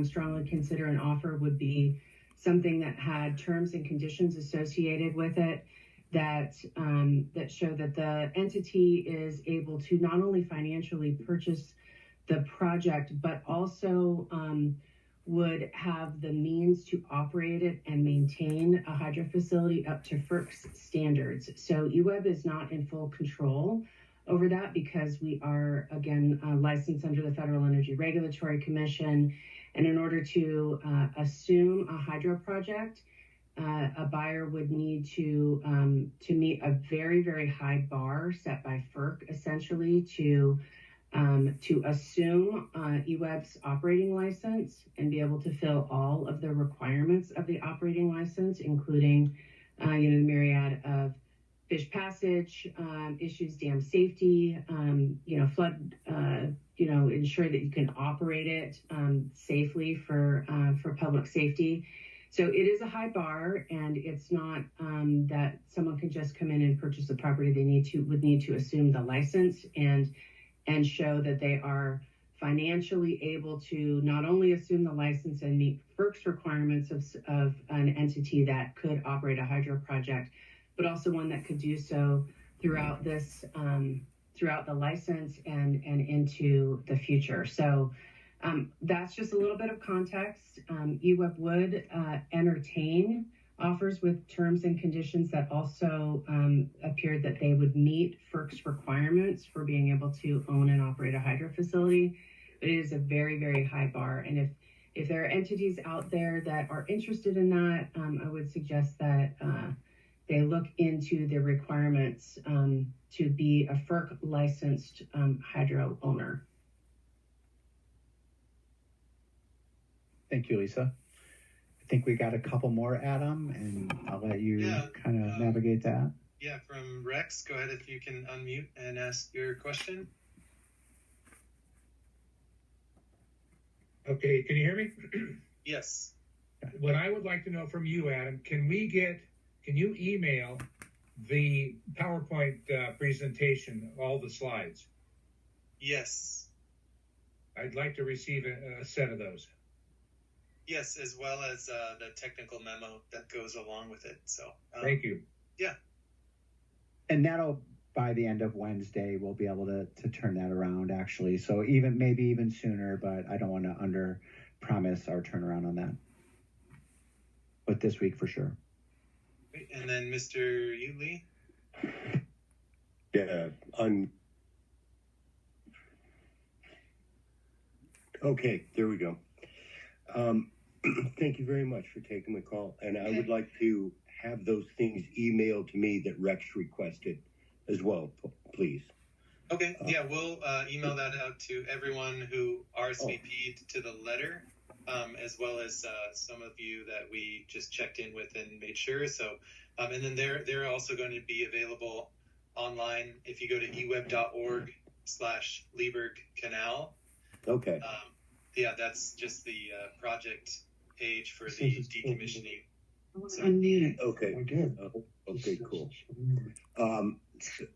Speaker 3: strongly consider an offer would be something that had terms and conditions associated with it that show that the entity is able to not only financially purchase the project, but also would have the means to operate it and maintain a hydro facility up to FERC's standards. So EWEB is not in full control over that because we are, again, licensed under the Federal Energy Regulatory Commission. And in order to assume a hydro project, a buyer would need to meet a very, very high bar set by FERC, essentially, to assume EWEB's operating license and be able to fill all of the requirements of the operating license, including the myriad of fish passage issues, dam safety, flood, ensure that you can operate it safely for public safety. So it is a high bar, and it's not that someone can just come in and purchase the property. They would need to assume the license and show that they are financially able to not only assume the license and meet FERC's requirements of an entity that could operate a hydro project, but also one that could do so throughout the license and into the future. So that's just a little bit of context. EWEB would entertain offers with terms and conditions that also appeared that they would meet FERC's requirements for being able to own and operate a hydro facility. But it is a very, very high bar. And if there are entities out there that are interested in that, I would suggest that they look into the requirements to be a FERC licensed hydro owner.
Speaker 1: Thank you, Lisa. I think we got a couple more, Adam, and I'll let you kind of navigate that.
Speaker 4: Yeah, from Rex, go ahead if you can unmute and ask your question.
Speaker 12: Okay, can you hear me?
Speaker 4: Yes.
Speaker 12: What I would like to know from you, Adam, can you email the PowerPoint presentation, all the slides?
Speaker 4: Yes.
Speaker 12: I'd like to receive a set of those.
Speaker 4: Yes, as well as the technical memo that goes along with it. So
Speaker 12: thank you.
Speaker 4: Yeah.
Speaker 1: And that'll, by the end of Wednesday, we'll be able to turn that around, actually. So maybe even sooner, but I don't want to under promise our turnaround on that. But this week for sure.
Speaker 4: And then Mr. Utley.
Speaker 17: Yeah, okay, there we go. Thank you very much for taking the call. And I would like to have those things emailed to me that Rex requested as well, please.
Speaker 4: Okay, yeah, we'll email that out to everyone who RSVP'd to the letter, as well as some of you that we just checked in with and made sure. So, and then they're also going to be available online if you go to eweb.org/Leaburg Canal.
Speaker 17: Okay.
Speaker 4: Yeah, that's just the project page for the decommissioning.
Speaker 15: So, unmute it.
Speaker 17: Okay. Okay, cool.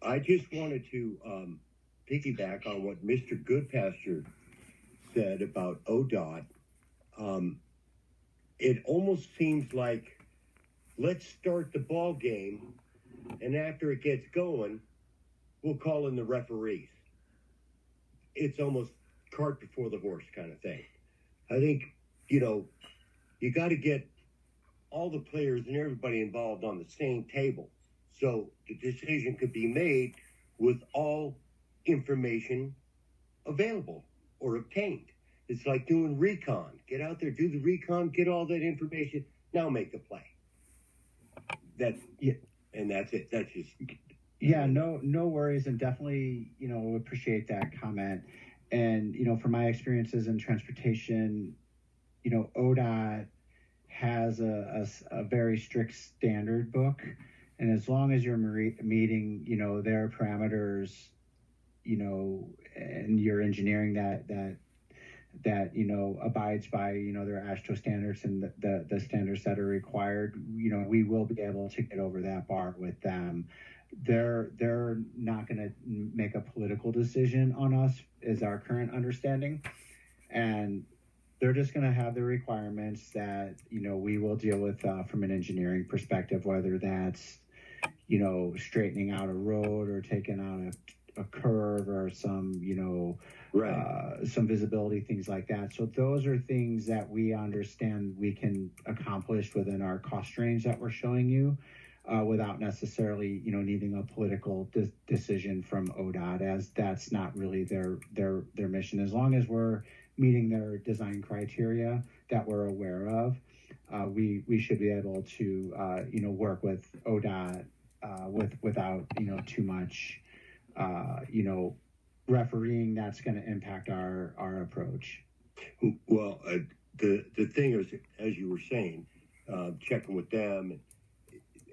Speaker 17: I just wanted to piggyback on what Mr. Goodpasture said about ODOT. It almost seems like let's start the ball game, and after it gets going, we'll call in the referees. It's almost cart before the horse kind of thing. I think, you got to get all the players and everybody involved on the same table so the decision could be made with all information available or obtained. It's like doing recon. Get out there, do the recon, get all that information, now make the play. And that's it. That's just...
Speaker 1: Yeah, no worries, and definitely, appreciate that comment. And, from my experiences in transportation, ODOT has a very strict standard book. And as long as you're meeting, their parameters, and you're engineering that abides by, their AASHTO standards and the standards that are required, we will be able to get over that bar with them. They're not going to make a political decision on us, is our current understanding. And they're just going to have the requirements that, we will deal with from an engineering perspective, whether that's, straightening out a road or taking out a curve or some, some visibility, things like that. So those are things that we understand we can accomplish within our cost range that we're showing you. Without necessarily, needing a political decision from ODOT, as that's not really their mission. As long as we're meeting their design criteria that we're aware of, we should be able to, work with ODOT without, too much, refereeing that's going to impact our approach.
Speaker 17: Well, the thing is, as you were saying, checking with them.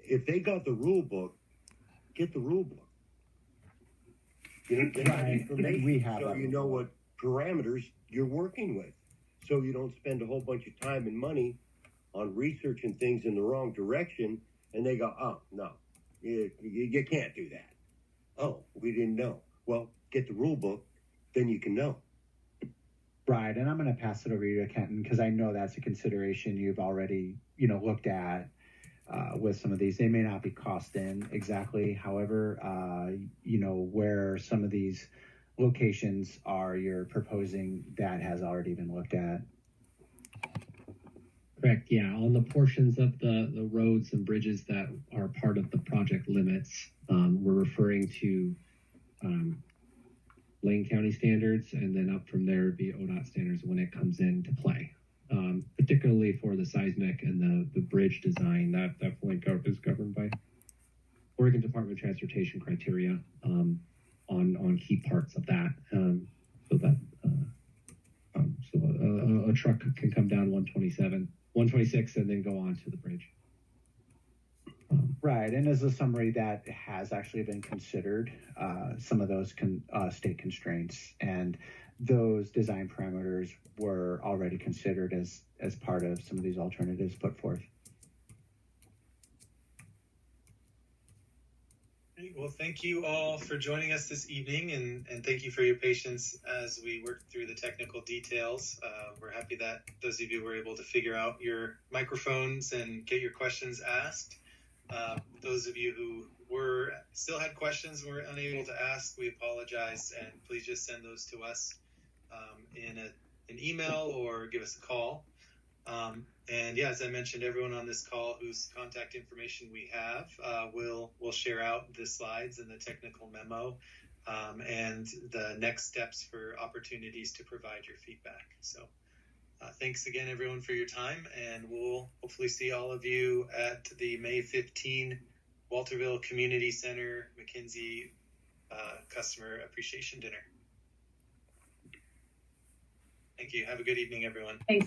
Speaker 17: if they got the rule book, get the rule book. You know, get that information
Speaker 1: We have
Speaker 17: so
Speaker 1: that
Speaker 17: you know what parameters you're working with, so you don't spend a whole bunch of time and money on researching things in the wrong direction, and they go, oh, no, you can't do that. Oh, we didn't know. Well, get the rule book, then you can know.
Speaker 1: Right, and I'm going to pass it over to you, Kenton, because I know that's a consideration you've already, you know, looked at with some of these. They may not be cost in exactly. However, you know, where some of these locations are you're proposing, that has already been looked at.
Speaker 6: Correct. Yeah, on the portions of the roads and bridges that are part of the project limits, we're referring to Lane County standards, and then up from there would be ODOT standards when it comes into play. Particularly for the seismic and the bridge design, that definitely is governed by Oregon Department of Transportation criteria on key parts of that. So that a truck can come down 126, and then go on to the bridge.
Speaker 1: Right, and as a summary, that has actually been considered, some of those state constraints, and those design parameters were already considered as part of some of these alternatives put forth.
Speaker 4: Great. Well, thank you all for joining us this evening, and thank you for your patience as we worked through the technical details. We're happy that those of you were able to figure out your microphones and get your questions asked. Those of you who still had questions and were unable to ask, we apologize, and please just send those to us in an email or give us a call. And yeah, as I mentioned, everyone on this call whose contact information we have, will share out the slides and the technical memo and the next steps for opportunities to provide your feedback. So thanks again, everyone, for your time, and we'll hopefully see all of you at the May 15 Walterville Community Center McKinsey Customer Appreciation Dinner. Thank you. Have a good evening, everyone.
Speaker 3: Thanks.